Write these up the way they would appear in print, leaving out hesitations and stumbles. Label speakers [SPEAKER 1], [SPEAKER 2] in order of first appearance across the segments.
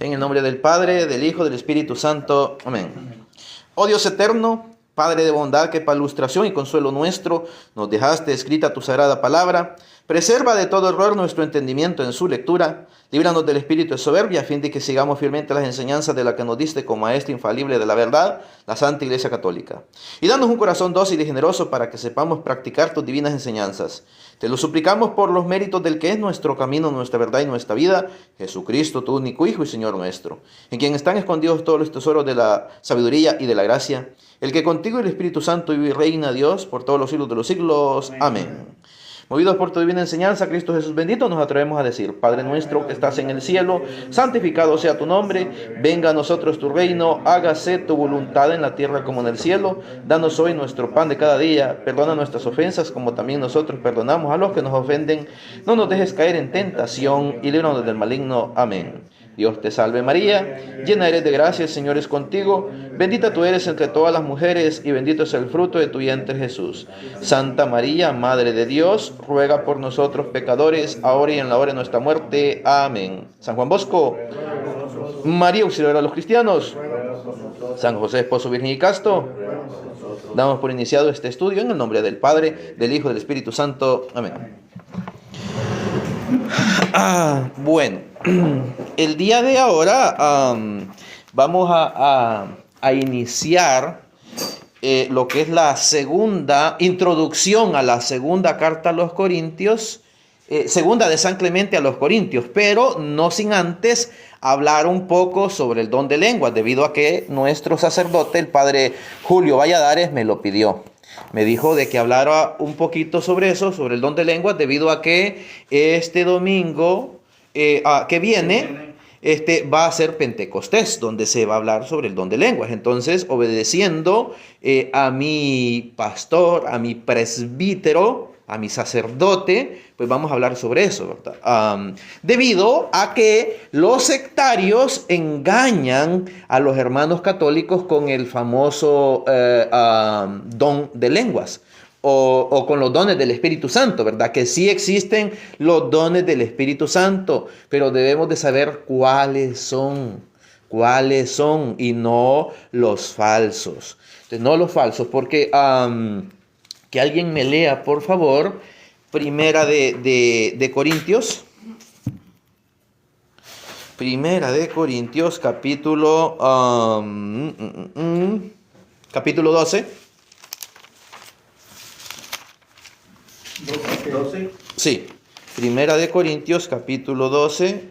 [SPEAKER 1] En el nombre del Padre, del Hijo, del Espíritu Santo. Amén. Oh Dios eterno, Padre de bondad, que para ilustración y consuelo nuestro nos dejaste escrita tu sagrada palabra, preserva de todo error nuestro entendimiento en su lectura, líbranos del espíritu de soberbia, a fin de que sigamos fielmente las enseñanzas de la que nos diste como maestra infalible de la verdad, la Santa Iglesia Católica. Y danos un corazón dócil y generoso para que sepamos practicar tus divinas enseñanzas. Te lo suplicamos por los méritos del que es nuestro camino, nuestra verdad y nuestra vida, Jesucristo, tu único Hijo y Señor nuestro, en quien están escondidos todos los tesoros de la sabiduría y de la gracia, el que contigo y el Espíritu Santo vive y reina, Dios, por todos los siglos de los siglos. Amén. Movidos por tu divina enseñanza, Cristo Jesús bendito, nos atrevemos a decir: Padre nuestro que estás en el cielo, santificado sea tu nombre, venga a nosotros tu reino, hágase tu voluntad en la tierra como en el cielo. Danos hoy nuestro pan de cada día, perdona nuestras ofensas como también nosotros perdonamos a los que nos ofenden. No nos dejes caer en tentación y líbranos del maligno. Amén. Dios te salve María, llena eres de gracia, el Señor es contigo, bendita tú eres entre todas las mujeres y bendito es el fruto de tu vientre Jesús. Santa María, Madre de Dios, ruega por nosotros pecadores, ahora y en la hora de nuestra muerte. Amén. San Juan Bosco, María auxiliadora a los cristianos, San José, esposo virgen y casto, damos por iniciado este estudio en el nombre del Padre, del Hijo y del Espíritu Santo. Amén. Bueno, el día de ahora vamos a iniciar lo que es la segunda introducción a la segunda carta a los Corintios, segunda de San Clemente a los Corintios, pero no sin antes hablar un poco sobre el don de lenguas, debido a que nuestro sacerdote, el padre Julio Valladares, me lo pidió. Me dijo de que hablara un poquito sobre eso, sobre el don de lenguas, debido a que este domingo que viene va a ser Pentecostés, donde se va a hablar sobre el don de lenguas. Entonces, obedeciendo a mi pastor, a mi presbítero, a mi sacerdote, pues vamos a hablar sobre eso, ¿verdad? Debido a que los sectarios engañan a los hermanos católicos con el famoso don de lenguas o con los dones del Espíritu Santo, ¿verdad? Que sí existen los dones del Espíritu Santo, pero debemos de saber cuáles son y no los falsos. Entonces, no los falsos, porque que alguien me lea, por favor, Primera de Corintios. Primera de Corintios, capítulo 12. ¿12? Sí, Primera de Corintios, capítulo 12.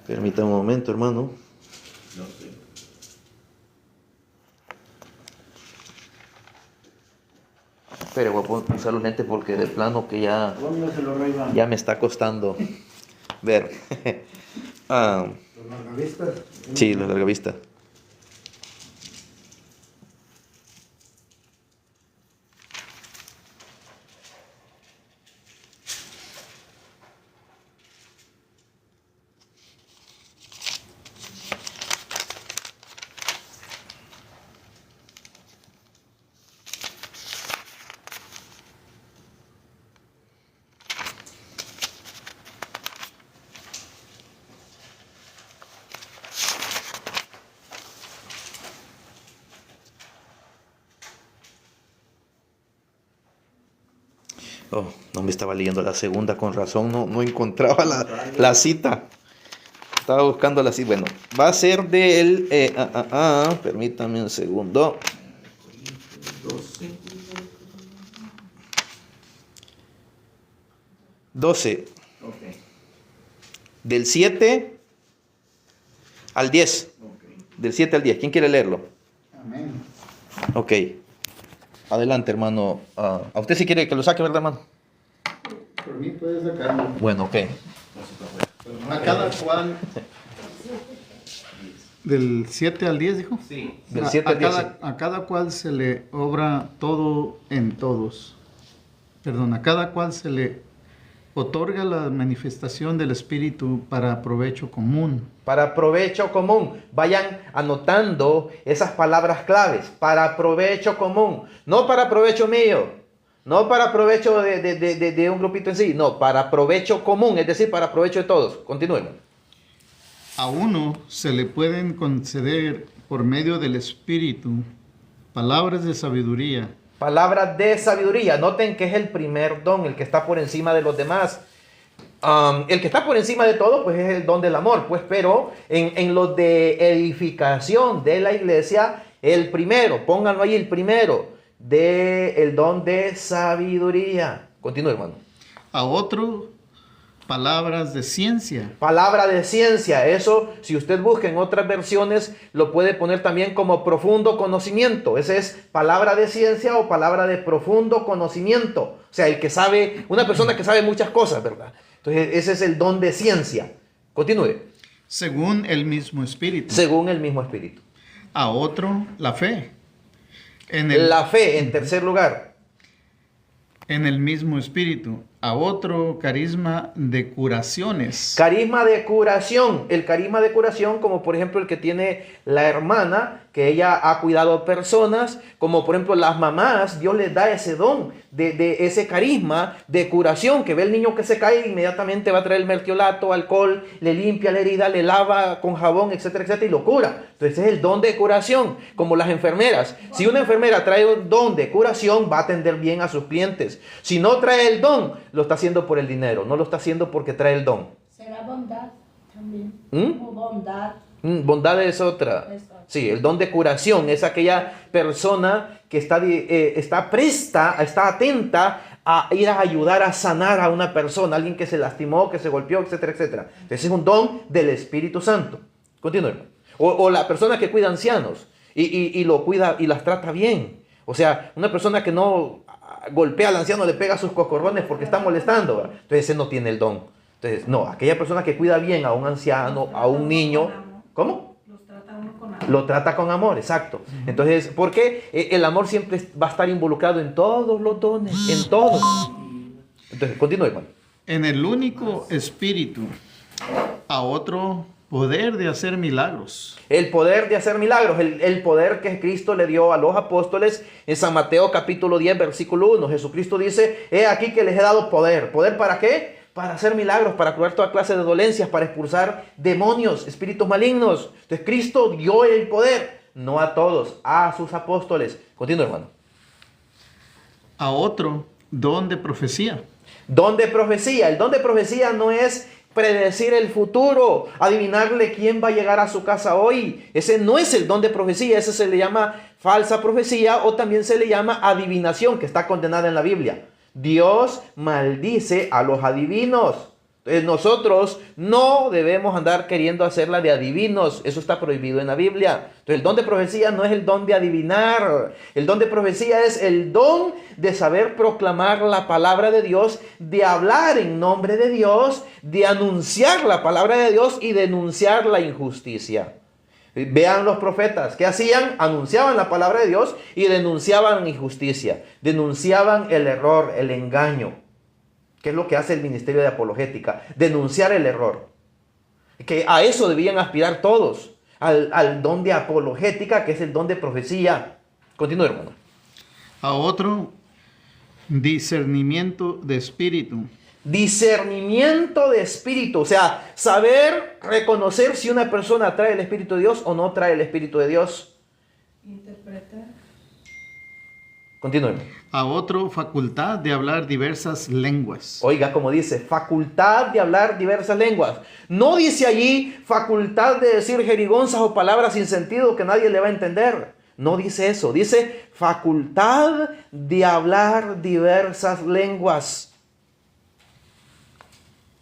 [SPEAKER 1] Permítame un momento, hermano. 12. Pero voy a usar los lentes porque de plano que ya me está costando ver. ¿Los largavistas? Sí, los largavistas. Oh, no me estaba leyendo la segunda, con razón, no encontraba la cita. Estaba buscando la cita. Bueno, va a ser del... permítame un segundo. 12. Okay. Del 7 al 10. Okay. Del 7 al 10. ¿Quién quiere leerlo? Amén. Ok. Adelante, hermano. ¿A usted si quiere que lo saque, verdad, hermano?
[SPEAKER 2] Por mí puede sacarlo.
[SPEAKER 1] Bueno, ok.
[SPEAKER 2] A cada cual... ¿Del 7 al 10, dijo?
[SPEAKER 1] Sí. Del 7 al 10.
[SPEAKER 2] A cada cual se le obra todo en todos. Perdón, a cada cual se le otorga la manifestación del Espíritu para provecho común.
[SPEAKER 1] Para provecho común. Vayan anotando esas palabras claves. Para provecho común. No para provecho mío. No para provecho de un grupito en sí. No, para provecho común. Es decir, para provecho de todos. Continúen.
[SPEAKER 2] A uno se le pueden conceder por medio del Espíritu palabras de sabiduría.
[SPEAKER 1] Palabras de sabiduría. Noten que es el primer don, el que está por encima de los demás. El que está por encima de todo, pues es el don del amor. Pues, pero en lo de edificación de la iglesia, el primero, pónganlo ahí, el primero, el don de sabiduría. Continúe, hermano.
[SPEAKER 2] A otro, palabras de ciencia.
[SPEAKER 1] Palabra de ciencia, eso si usted busca en otras versiones lo puede poner también como profundo conocimiento. Ese es palabra de ciencia o palabra de profundo conocimiento. O sea, el que sabe, una persona que sabe muchas cosas, ¿verdad? Entonces ese es el don de ciencia. Continúe.
[SPEAKER 2] Según el mismo Espíritu.
[SPEAKER 1] Según el mismo Espíritu.
[SPEAKER 2] A otro, la fe.
[SPEAKER 1] La fe, en tercer lugar.
[SPEAKER 2] En el mismo Espíritu. A otro, carisma de curaciones.
[SPEAKER 1] Carisma de curación. El carisma de curación, como por ejemplo el que tiene la hermana, que ella ha cuidado personas, como por ejemplo las mamás, Dios les da ese don de ese carisma de curación, que ve el niño que se cae, inmediatamente va a traer el mertiolato, alcohol, le limpia la herida, le lava con jabón, etcétera, etcétera, y lo cura. Entonces ese es el don de curación, como las enfermeras. Si una enfermera trae un don de curación, va a atender bien a sus clientes. Si no trae el don, lo está haciendo por el dinero, no lo está haciendo porque trae el don.
[SPEAKER 3] ¿Será bondad también?
[SPEAKER 1] ¿Mm?
[SPEAKER 3] O bondad.
[SPEAKER 1] Bondad es otra. Sí, el don de curación es aquella persona que está presta, está atenta a ir a ayudar a sanar a una persona, alguien que se lastimó, que se golpeó, etcétera, etcétera. Entonces es un don del Espíritu Santo. Continúe. O la persona que cuida ancianos y lo cuida y las trata bien. O sea, una persona que no golpea al anciano, le pega sus cocorrones porque está molestando, ¿verdad? Entonces ese no tiene el don. Entonces, no, aquella persona que cuida bien a un anciano, a un niño, ¿cómo? Lo trata con amor, exacto. Entonces, ¿por qué? El amor siempre va a estar involucrado en todos los dones, en todos. Entonces, continúe, hermano.
[SPEAKER 2] En el único Espíritu, a otro, poder de hacer milagros.
[SPEAKER 1] El poder de hacer milagros, el poder que Cristo le dio a los apóstoles en San Mateo capítulo 10, versículo 1. Jesucristo dice, he aquí que les he dado poder. ¿Poder para qué? Para hacer milagros, para curar toda clase de dolencias, para expulsar demonios, espíritus malignos. Entonces Cristo dio el poder, no a todos, a sus apóstoles. Continúa, hermano.
[SPEAKER 2] A otro, don de profecía.
[SPEAKER 1] Don de profecía. El don de profecía no es predecir el futuro, adivinarle quién va a llegar a su casa hoy. Ese no es el don de profecía, ese se le llama falsa profecía o también se le llama adivinación, que está condenada en la Biblia. Dios maldice a los adivinos. Nosotros no debemos andar queriendo hacerla de adivinos. Eso está prohibido en la Biblia. Entonces el don de profecía no es el don de adivinar. El don de profecía es el don de saber proclamar la palabra de Dios, de hablar en nombre de Dios, de anunciar la palabra de Dios y denunciar la injusticia. Vean los profetas, ¿qué hacían? Anunciaban la palabra de Dios y denunciaban injusticia, denunciaban el error, el engaño. ¿Qué es lo que hace el ministerio de apologética? Denunciar el error. Que a eso debían aspirar todos, al don de apologética, que es el don de profecía. Continúe, hermano.
[SPEAKER 2] A otro, discernimiento de espíritu.
[SPEAKER 1] Discernimiento de espíritu, o sea, saber reconocer si una persona trae el Espíritu de Dios o no trae el Espíritu de Dios.
[SPEAKER 3] Interpretar.
[SPEAKER 1] Continúe.
[SPEAKER 2] A otro, facultad de hablar diversas lenguas.
[SPEAKER 1] Oiga, como dice, facultad de hablar diversas lenguas. No dice allí facultad de decir jerigonzas o palabras sin sentido que nadie le va a entender. No dice eso, dice facultad de hablar diversas lenguas.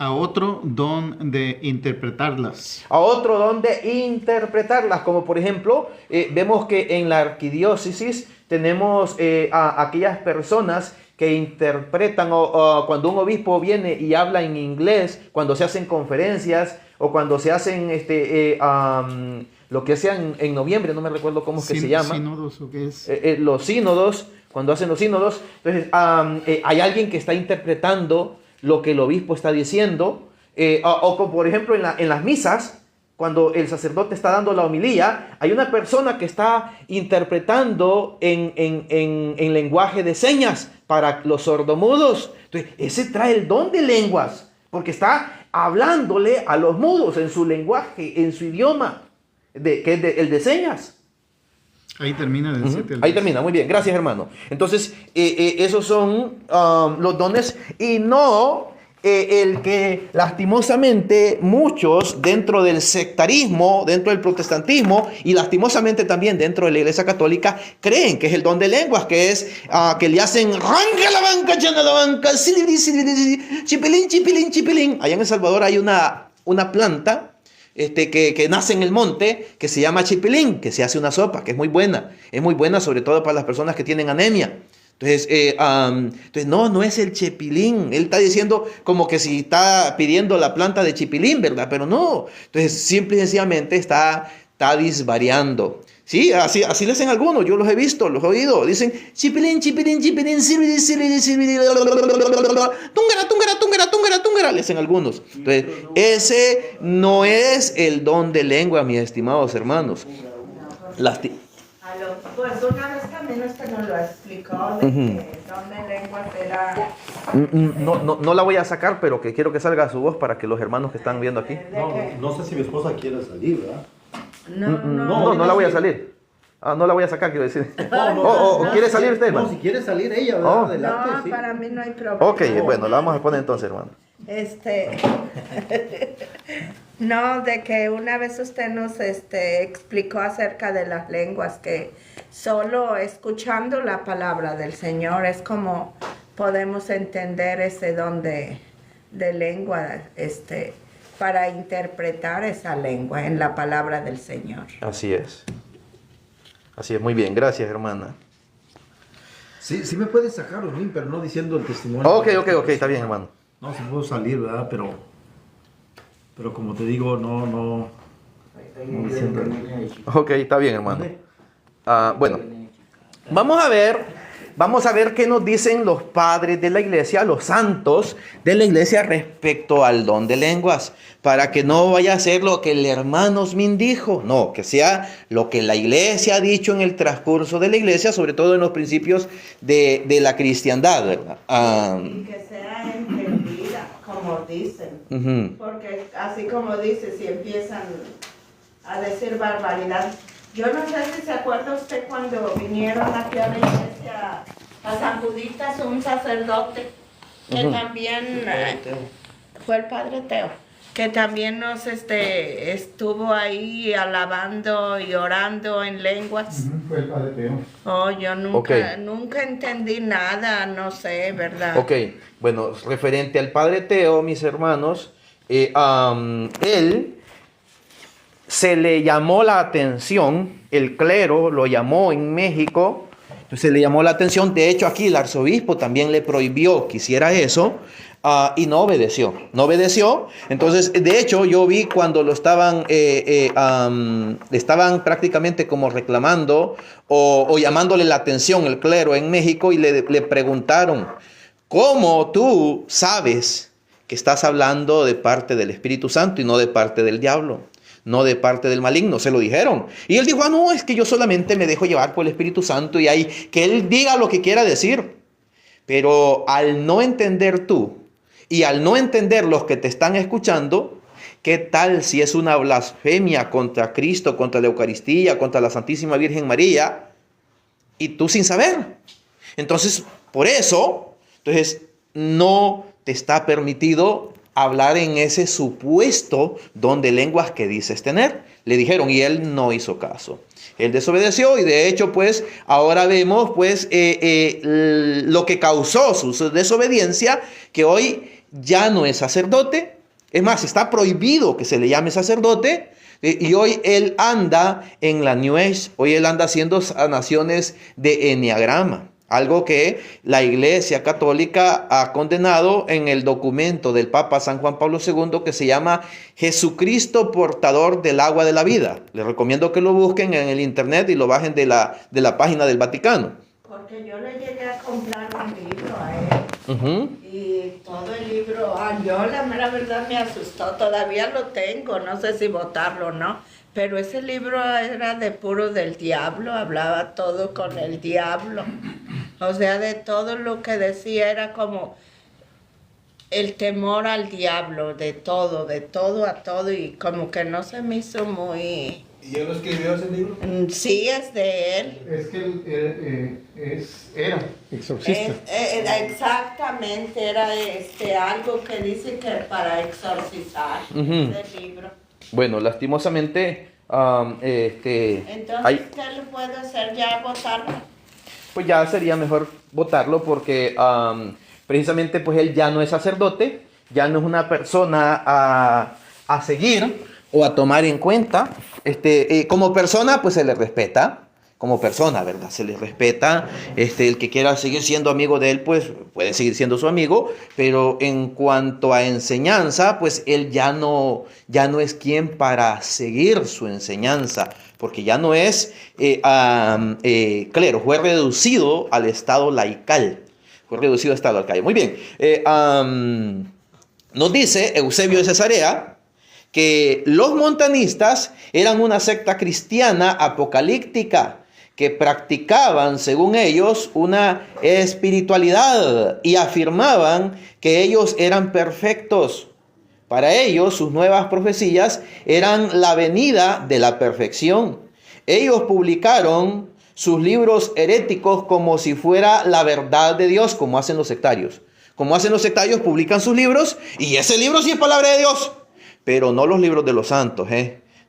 [SPEAKER 2] A otro, don de interpretarlas.
[SPEAKER 1] A otro don de interpretarlas, como por ejemplo, vemos que en la arquidiócesis tenemos a aquellas personas que interpretan, o cuando un obispo viene y habla en inglés, cuando se hacen conferencias, o cuando se hacen lo que hacían en noviembre, no me recuerdo cómo es que se llama.
[SPEAKER 2] ¿Sínodos o qué es?
[SPEAKER 1] Los sínodos, cuando hacen los sínodos, entonces hay alguien que está interpretando lo que el obispo está diciendo, o como por ejemplo en las misas, cuando el sacerdote está dando la homilía, hay una persona que está interpretando en lenguaje de señas para los sordomudos. Entonces, ese trae el don de lenguas. porque está hablándole a los mudos en su lenguaje, en su idioma, que es el de señas.
[SPEAKER 2] Ahí termina del 7 al
[SPEAKER 1] Ahí
[SPEAKER 2] 10.
[SPEAKER 1] termina, muy bien, gracias hermano. Entonces, esos son los dones y no el que lastimosamente muchos dentro del sectarismo, dentro del protestantismo y lastimosamente también dentro de la Iglesia Católica creen que es el don de lenguas, que es que le hacen arranca la banca, llena la banca, chipilín, chipilín, chipilín. Allá en El Salvador hay una planta que nace en el monte, que se llama chipilín, que se hace una sopa, que es muy buena sobre todo para las personas que tienen anemia. Entonces, no es el chipilín, él está diciendo como que si está pidiendo la planta de chipilín, ¿verdad? Pero no, entonces simple y sencillamente está disvariando. Sí, así le hacen algunos, yo los he visto, los he oído, dicen chipilín, chipilín, chipilín, sirvidi, sirvidi, sirvidi, túngara, túngara, túngara, túngara, túngara, le hacen algunos. Entonces, ese no es el don de lengua, mis estimados hermanos.
[SPEAKER 3] Pues una vez también usted nos lo explicó de que don de lenguas era...
[SPEAKER 1] No la voy a sacar, pero que quiero que salga su voz para que los hermanos que están viendo aquí.
[SPEAKER 4] No sé si mi esposa quiere salir, ¿verdad?
[SPEAKER 1] No la voy a salir. No la voy a sacar, quiero decir. ¿O quiere salir usted, hermano?
[SPEAKER 4] No, si quiere salir ella, ¿verdad? Adelante,
[SPEAKER 3] No,
[SPEAKER 4] sí.
[SPEAKER 3] para mí no hay problema.
[SPEAKER 1] Ok, bueno, la vamos a poner entonces, hermano.
[SPEAKER 3] No, de que una vez usted nos explicó acerca de las lenguas, que solo escuchando la palabra del Señor es como podemos entender ese don de lengua, para interpretar esa lengua en la palabra del Señor.
[SPEAKER 1] Así es, muy bien, gracias, hermana.
[SPEAKER 4] Sí me puede sacar los pero no diciendo el testimonio.
[SPEAKER 1] Ok, está bien, hermano.
[SPEAKER 4] No, si puedo salir, ¿verdad? Pero como te digo, no diciendo.
[SPEAKER 1] Ok, está bien, hermano. Bueno, vamos a ver qué nos dicen los padres de la iglesia, los santos de la iglesia respecto al don de lenguas, para que no vaya a ser lo que el hermano Osmin dijo, no, que sea lo que la iglesia ha dicho en el transcurso de la iglesia, sobre todo en los principios de la cristiandad, ¿verdad?
[SPEAKER 3] Y que sea entendida, como dicen, porque así como dice, si empiezan a decir barbaridad. Yo no sé si se acuerda usted cuando vinieron aquí a la iglesia a San Juditas un sacerdote que también fue el padre Teo, que también nos estuvo ahí alabando y orando en lenguas.
[SPEAKER 2] Fue el padre Teo.
[SPEAKER 3] Oh, yo nunca entendí nada, no sé, ¿verdad?
[SPEAKER 1] Ok, bueno, referente al padre Teo, mis hermanos, él se le llamó la atención, el clero lo llamó en México, se le llamó la atención, de hecho aquí el arzobispo también le prohibió que hiciera eso, y no obedeció, entonces de hecho yo vi cuando lo estaban prácticamente como reclamando o llamándole la atención el clero en México y le preguntaron, ¿cómo tú sabes que estás hablando de parte del Espíritu Santo y no de parte del diablo? No de parte del maligno, se lo dijeron. Y él dijo, no, es que yo solamente me dejo llevar por el Espíritu Santo y ahí que él diga lo que quiera decir. Pero al no entender tú y al no entender los que te están escuchando, ¿qué tal si es una blasfemia contra Cristo, contra la Eucaristía, contra la Santísima Virgen María? Y tú sin saber. Entonces, por eso, no te está permitido hablar en ese supuesto don de lenguas que dices tener. Le dijeron y él no hizo caso. Él desobedeció y de hecho pues ahora vemos pues lo que causó su desobediencia, que hoy ya no es sacerdote. Es más, está prohibido que se le llame sacerdote. Y hoy él anda en la New Age, hoy él anda haciendo sanaciones de enneagrama. Algo que la Iglesia Católica ha condenado en el documento del Papa San Juan Pablo II que se llama Jesucristo portador del agua de la vida. Les recomiendo que lo busquen en el internet y lo bajen de la página del Vaticano.
[SPEAKER 3] Porque yo le llegué a comprar un libro a él y todo el libro, yo la mera verdad me asustó, todavía lo tengo, no sé si botarlo o no. Pero ese libro era de puro del diablo, hablaba todo con el diablo. O sea, de todo lo que decía era como el temor al diablo, de todo a todo, y como que no se me hizo muy...
[SPEAKER 5] ¿Y él lo escribió ese libro?
[SPEAKER 3] Sí, es de él.
[SPEAKER 2] Es que él era exorcista.
[SPEAKER 3] Exactamente, era algo que dice que para exorcizar el libro.
[SPEAKER 1] Bueno, lastimosamente,
[SPEAKER 3] Entonces, ¿qué le puedo hacer ya? ¿Votarlo?
[SPEAKER 1] pues ya sería mejor votarlo porque precisamente pues él ya no es sacerdote, ya no es una persona a seguir o a tomar en cuenta. Como persona pues se le respeta, como persona, ¿verdad? Se le respeta. El que quiera seguir siendo amigo de él pues puede seguir siendo su amigo, pero en cuanto a enseñanza pues él ya no es quien para seguir su enseñanza, porque ya no es clero, fue reducido al estado laical. Muy bien. Nos dice Eusebio de Cesarea que los montanistas eran una secta cristiana apocalíptica que practicaban, según ellos, una espiritualidad y afirmaban que ellos eran perfectos. Para ellos, sus nuevas profecías eran la venida de la perfección. Ellos publicaron sus libros heréticos como si fuera la verdad de Dios, como hacen los sectarios. Como hacen los sectarios, publican sus libros y ese libro sí es palabra de Dios, pero no los libros de los santos,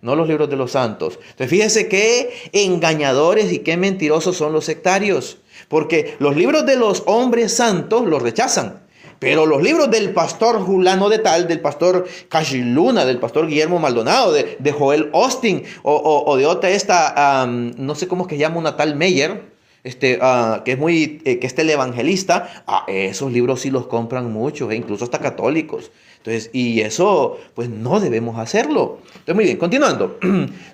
[SPEAKER 1] no los libros de los santos. Entonces fíjense qué engañadores y qué mentirosos son los sectarios, porque los libros de los hombres santos los rechazan, pero los libros del pastor Julano de tal, del pastor Cashiluna, del pastor Guillermo Maldonado, de Joel Austin, o de otra no sé cómo es que llama una tal Meyer, que es muy, que es el evangelista, esos libros sí los compran muchos, incluso hasta católicos. Entonces, y eso, pues no debemos hacerlo. Entonces, muy bien, continuando.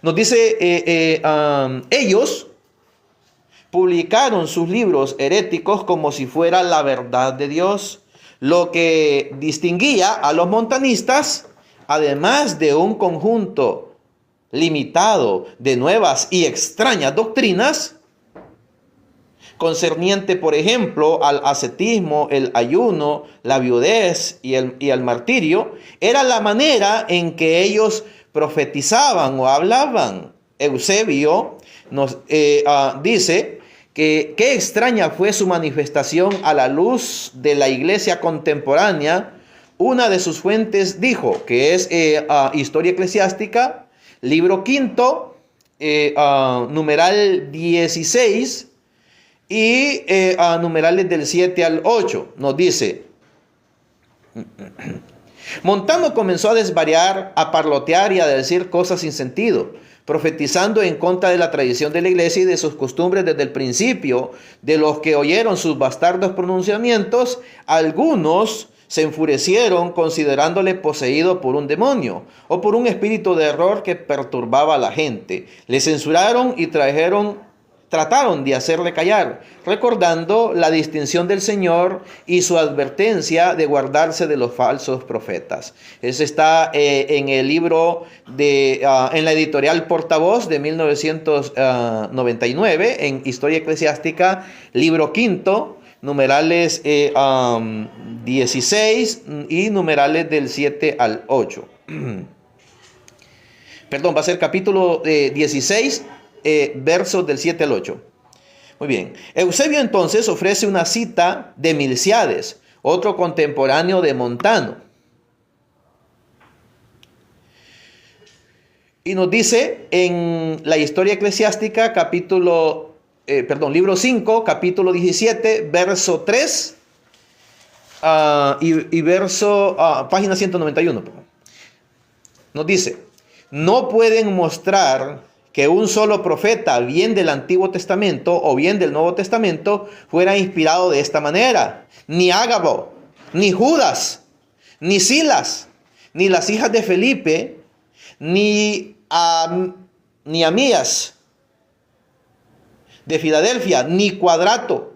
[SPEAKER 1] Nos dice, ellos publicaron sus libros heréticos como si fuera la verdad de Dios, lo que distinguía a los montanistas, además de un conjunto limitado de nuevas y extrañas doctrinas, concerniente, por ejemplo, al ascetismo, el ayuno, la viudez y al martirio, era la manera en que ellos profetizaban o hablaban. Eusebio nos dice que qué extraña fue su manifestación a la luz de la iglesia contemporánea. Una de sus fuentes dijo, que es Historia Eclesiástica, libro 5, numeral 16, y numerales del 7 al 8, nos dice: Montano comenzó a desvariar, a parlotear y a decir cosas sin sentido, profetizando en contra de la tradición de la iglesia y de sus costumbres desde el principio. De los que oyeron sus bastardos pronunciamientos, algunos se enfurecieron considerándole poseído por un demonio o por un espíritu de error que perturbaba a la gente. Le censuraron y trataron de hacerle callar, recordando la distinción del Señor y su advertencia de guardarse de los falsos profetas. Eso está en el libro en la editorial Portavoz de 1999, en Historia Eclesiástica, libro 5, numerales 16 y numerales del 7 al 8. Perdón, va a ser capítulo 16, versos del 7 al 8. Muy bien. Eusebio entonces ofrece una cita de Milciades, otro contemporáneo de Montano. Y nos dice en la Historia Eclesiástica, libro 5, capítulo 17, verso 3 y verso, página 191. Nos dice: no pueden mostrar que un solo profeta, bien del Antiguo Testamento o bien del Nuevo Testamento, fuera inspirado de esta manera. Ni Ágabo, ni Judas, ni Silas, ni las hijas de Felipe, ni Amías de Filadelfia, ni Cuadrado,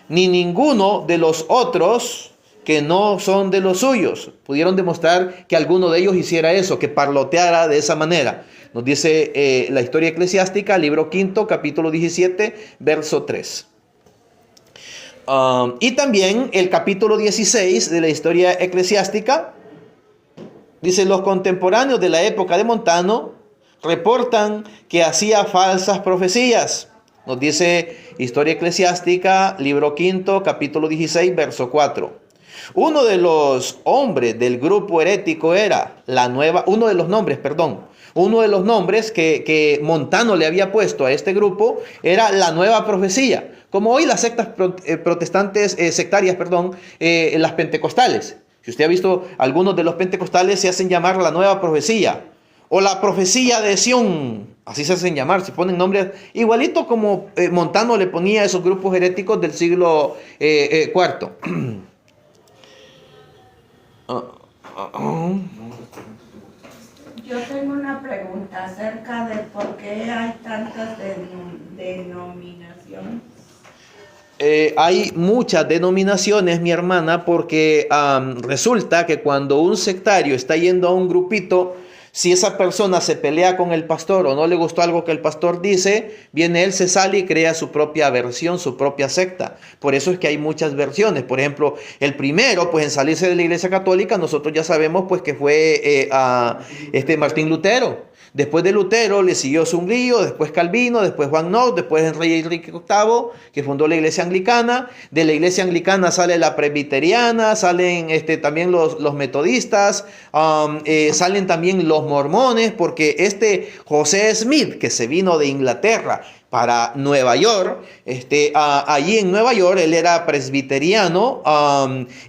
[SPEAKER 1] ni ninguno de los otros que no son de los suyos pudieron demostrar que alguno de ellos hiciera eso, que parloteara de esa manera. Nos dice la Historia Eclesiástica, libro 5, capítulo 17, verso 3. Y también el capítulo 16 de la historia eclesiástica dice: los contemporáneos de la época de Montano reportan que hacía falsas profecías. Nos dice Historia Eclesiástica, libro 5, capítulo 16, verso 4. Uno de los hombres del grupo herético era uno de los nombres que Montano le había puesto a este grupo era la nueva profecía. Como hoy las sectas sectarias, las pentecostales. Si usted ha visto, algunos de los pentecostales se hacen llamar la nueva profecía o la profecía de Sión. Así se hacen llamar, se ponen nombres igualito como Montano le ponía a esos grupos heréticos del siglo IV.
[SPEAKER 3] Yo tengo una pregunta acerca de por qué hay tantas denominaciones.
[SPEAKER 1] Hay muchas denominaciones, mi hermana, porque resulta que cuando un sectario está yendo a un grupito, si esa persona se pelea con el pastor o no le gustó algo que el pastor dice, viene él, se sale y crea su propia versión, su propia secta. Por eso es que hay muchas versiones. Por ejemplo, el primero, pues en salirse de la Iglesia Católica, nosotros ya sabemos pues que fue Martín Lutero. Después de Lutero le siguió Zuinglio, después Calvino, después Juan Knox, después el rey Enrique VIII, que fundó la Iglesia Anglicana. De la Iglesia Anglicana sale la presbiteriana, salen también los metodistas, salen también los mormones, porque José Smith, que se vino de Inglaterra para Nueva York, allí en Nueva York él era presbiteriano,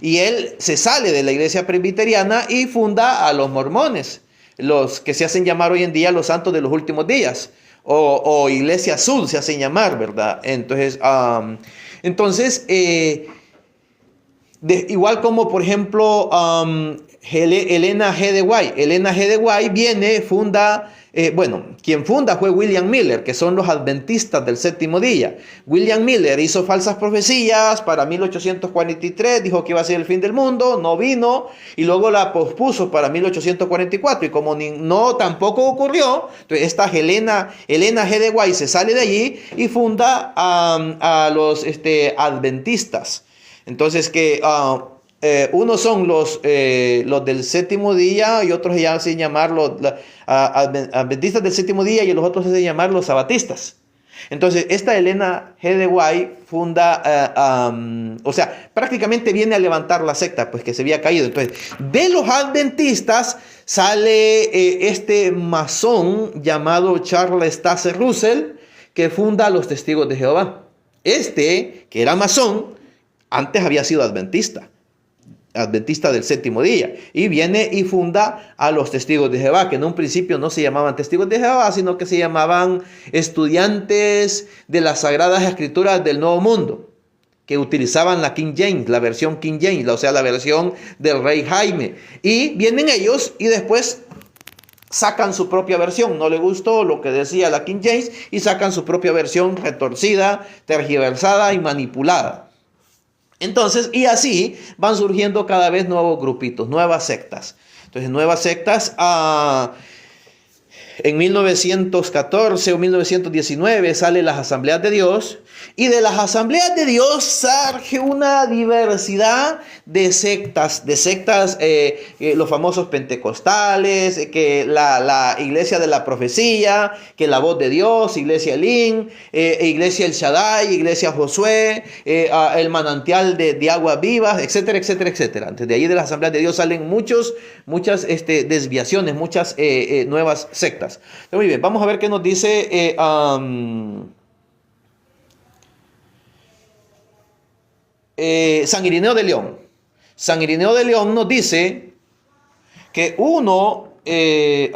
[SPEAKER 1] y él se sale de la iglesia presbiteriana y funda a los mormones, los que se hacen llamar hoy en día los santos de los últimos días, o Iglesia Azul se hacen llamar, ¿verdad? Entonces, igual como por ejemplo Elena G. de White. Elena G. de White funda, quien funda fue William Miller, que son los adventistas del séptimo día. William Miller hizo falsas profecías para 1843, dijo que iba a ser el fin del mundo, no vino, y luego la pospuso para 1844, y como tampoco ocurrió, entonces esta Elena G. de White se sale de allí y funda a los adventistas. Entonces unos son los del séptimo día y otros ya se llaman los adventistas del séptimo día, y los otros se llaman los sabatistas. Entonces esta Elena G. de White funda, prácticamente viene a levantar la secta, pues que se había caído. Entonces de los adventistas sale este masón llamado Charles Taze Russell, que funda los Testigos de Jehová. Que era masón, antes había sido adventista del séptimo día, y viene y funda a los Testigos de Jehová, que en un principio no se llamaban Testigos de Jehová, sino que se llamaban Estudiantes de las Sagradas Escrituras del Nuevo Mundo, que utilizaban la King James, la versión King James, la versión del rey Jaime. Y vienen ellos y después sacan su propia versión. No le gustó lo que decía la King James y sacan su propia versión retorcida, tergiversada y manipulada. Entonces, y así van surgiendo cada vez nuevos grupitos, nuevas sectas. Entonces, nuevas sectas, en 1914 o 1919 salen las Asambleas de Dios, y de las Asambleas de Dios surge una diversidad de sectas, los famosos pentecostales, que la Iglesia de la Profecía, que la Voz de Dios, Iglesia Elim, Iglesia El Shaddai, Iglesia Josué, el Manantial de Aguas Vivas, etcétera, etcétera, etcétera. Antes de ahí de las Asambleas de Dios salen muchas desviaciones, muchas nuevas sectas. Muy bien, vamos a ver qué nos dice San Irineo de León. San Irineo de León nos dice que uno de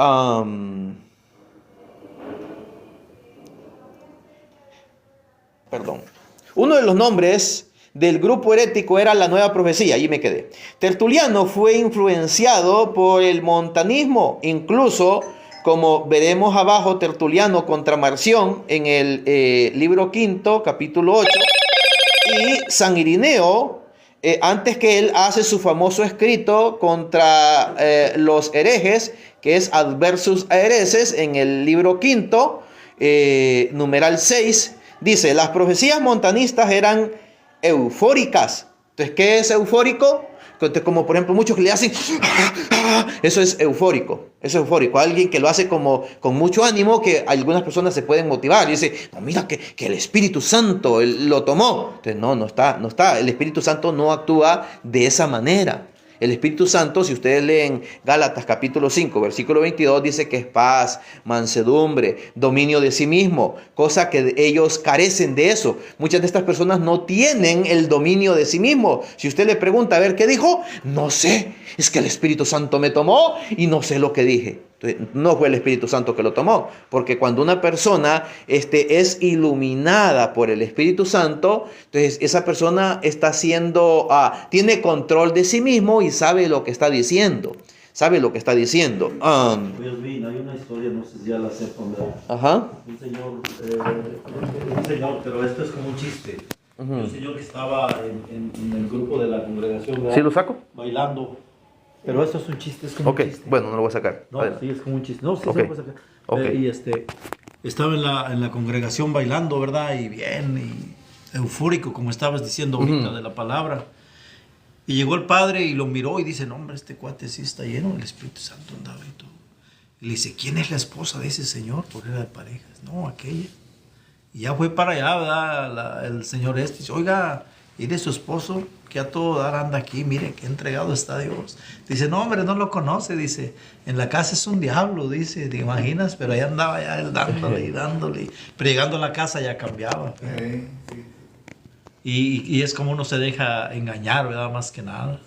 [SPEAKER 1] los nombres del grupo herético era la nueva profecía. Allí me quedé. Tertuliano fue influenciado por el montanismo, incluso, como veremos abajo, Tertuliano contra Marción en el libro 5, capítulo 8. Y San Irineo, antes que él, hace su famoso escrito contra los herejes, que es Adversus a Hereses, en el libro 5, numeral 6. Dice: las profecías montanistas eran eufóricas. Entonces, ¿qué es eufórico? Entonces, como por ejemplo muchos que le hacen, eso es eufórico, eso es eufórico. Alguien que lo hace como con mucho ánimo, que algunas personas se pueden motivar y dice, no, mira que el Espíritu Santo lo tomó. Entonces, no está, el Espíritu Santo no actúa de esa manera. El Espíritu Santo, si ustedes leen Gálatas capítulo 5, versículo 22, dice que es paz, mansedumbre, dominio de sí mismo, cosa que ellos carecen de eso. Muchas de estas personas no tienen el dominio de sí mismo. Si usted le pregunta, a ver, ¿qué dijo? No sé, es que el Espíritu Santo me tomó y no sé lo que dije. Entonces, no fue el Espíritu Santo que lo tomó, porque cuando una persona es iluminada por el Espíritu Santo, entonces esa persona está tiene control de sí mismo y sabe lo que está diciendo. Sabe lo que está diciendo.
[SPEAKER 4] Pues bien, hay una historia, no sé si ya la sepan, ¿verdad?
[SPEAKER 1] Ajá.
[SPEAKER 4] Un señor, pero esto es como un chiste. Un señor que estaba en el grupo de la congregación, ¿verdad?
[SPEAKER 1] ¿Sí lo saco?
[SPEAKER 4] Bailando. Pero esto es un chiste, es como
[SPEAKER 1] Ok,
[SPEAKER 4] un chiste.
[SPEAKER 1] bueno, no lo voy a sacar.
[SPEAKER 4] No, sí, es como un chiste. No, sí,
[SPEAKER 1] Ok.
[SPEAKER 4] se lo puede sacar.
[SPEAKER 1] Ok.
[SPEAKER 4] Y estaba en la congregación bailando, ¿verdad? Y bien, y eufórico, como estabas diciendo ahorita de la palabra. Y llegó el padre y lo miró y dice, no, hombre, este cuate sí está lleno del Espíritu Santo, andaba y todo. Y le dice, ¿quién es la esposa de ese señor? Porque era de parejas. No, aquella. Y ya fue para allá, ¿verdad? El señor dice, oiga, ¿y de su esposo? Que a todo dar anda aquí, mire, qué entregado está Dios. Dice, no, hombre, no lo conoce, dice, en la casa es un diablo, dice, ¿te imaginas? Pero allá andaba ya él dándole y dándole. Pero llegando a la casa ya cambiaba. Y es como uno se deja engañar, ¿verdad? Más que nada.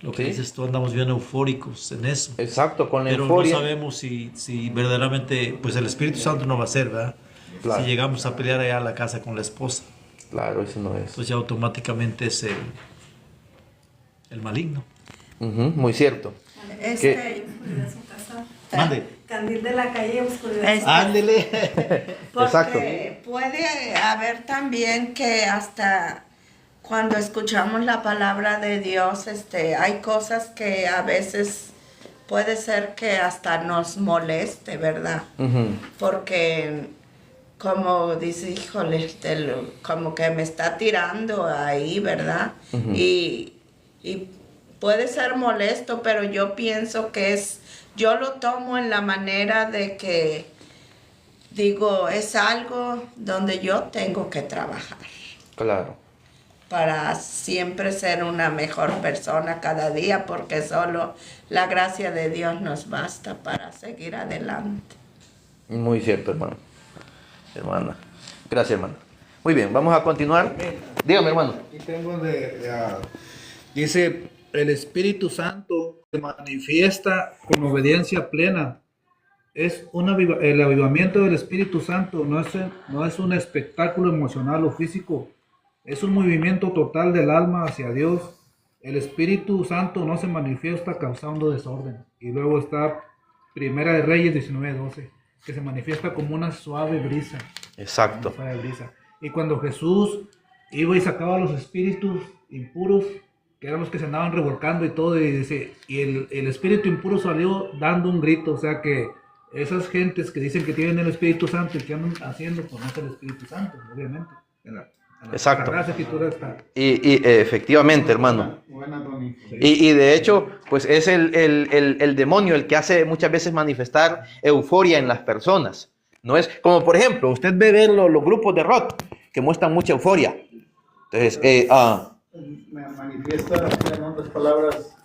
[SPEAKER 4] Lo que dices tú, andamos bien eufóricos en eso.
[SPEAKER 1] Exacto, con la
[SPEAKER 4] Pero
[SPEAKER 1] euforia.
[SPEAKER 4] no sabemos si verdaderamente, pues el Espíritu Santo no va a ser, ¿verdad?
[SPEAKER 1] Claro.
[SPEAKER 4] Si llegamos a pelear allá a la casa con la esposa,
[SPEAKER 1] Claro, eso no es.
[SPEAKER 4] pues ya automáticamente es el maligno.
[SPEAKER 1] Muy cierto.
[SPEAKER 4] Mande.
[SPEAKER 5] Candil de la calle, oscuridad.
[SPEAKER 4] Ándele.
[SPEAKER 3] Porque
[SPEAKER 1] Exacto.
[SPEAKER 3] puede haber también que hasta cuando escuchamos la palabra de Dios, hay cosas que a veces puede ser que hasta nos moleste, ¿verdad? Porque como dice, híjole, como que me está tirando ahí, ¿verdad? Y puede ser molesto, pero yo pienso que yo lo tomo en la manera de que digo, es algo donde yo tengo que trabajar
[SPEAKER 1] Claro.
[SPEAKER 3] para siempre ser una mejor persona cada día, porque solo la gracia de Dios nos basta para seguir adelante.
[SPEAKER 1] Muy cierto, hermana. Gracias, hermano. Muy bien, vamos a continuar. Dígame, hermano.
[SPEAKER 2] Aquí tengo dice, el Espíritu Santo se manifiesta con obediencia plena. El avivamiento del Espíritu Santo no es un espectáculo emocional o físico, es un movimiento total del alma hacia Dios. El Espíritu Santo no se manifiesta causando desorden. Y luego está Primera de Reyes 19:12, que se manifiesta como una suave brisa.
[SPEAKER 1] Exacto.
[SPEAKER 2] Una suave brisa. Y cuando Jesús iba y sacaba a los espíritus impuros, que eran los que se andaban revolcando y todo, y dice, y el espíritu impuro salió dando un grito. O sea que esas gentes que dicen que tienen el Espíritu Santo y que andan haciendo, pues no es el Espíritu Santo, obviamente.
[SPEAKER 1] Exacto.
[SPEAKER 2] La Escritura está.
[SPEAKER 1] Y efectivamente, hermano.
[SPEAKER 2] Buena, Tony.
[SPEAKER 1] Y de hecho, pues es el demonio el que hace muchas veces manifestar euforia en las personas. No es como, por ejemplo, usted ve ver los grupos de rock que muestran mucha euforia. Entonces,
[SPEAKER 2] Me manifiesta, en otras palabras,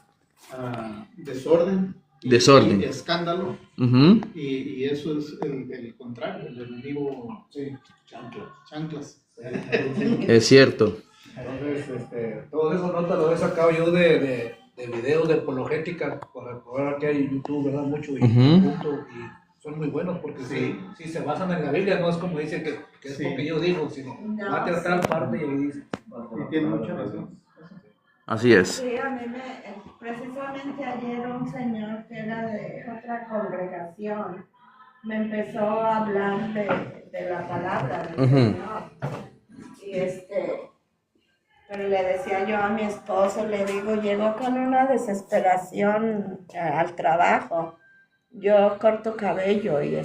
[SPEAKER 2] desorden.
[SPEAKER 1] Desorden.
[SPEAKER 2] Y escándalo.
[SPEAKER 1] ujú,
[SPEAKER 2] Y eso es el contrario, el enemigo, chanclas.
[SPEAKER 1] es cierto.
[SPEAKER 2] Entonces, todo eso nota lo he sacado yo de videos de apologética, por ahora que hay en YouTube, ¿verdad? Mucho y son muy buenos porque si se basan en la Biblia, no es como dice que es porque yo digo, sino va a tratar parte y ahí dice. Y tiene mucha razón.
[SPEAKER 1] Así es.
[SPEAKER 3] Sí, a mí precisamente ayer un señor que era de otra congregación me empezó a hablar de la palabra del Señor. Y pero le decía yo a mi esposo, le digo, llegó con una desesperación al trabajo. Yo corto cabello y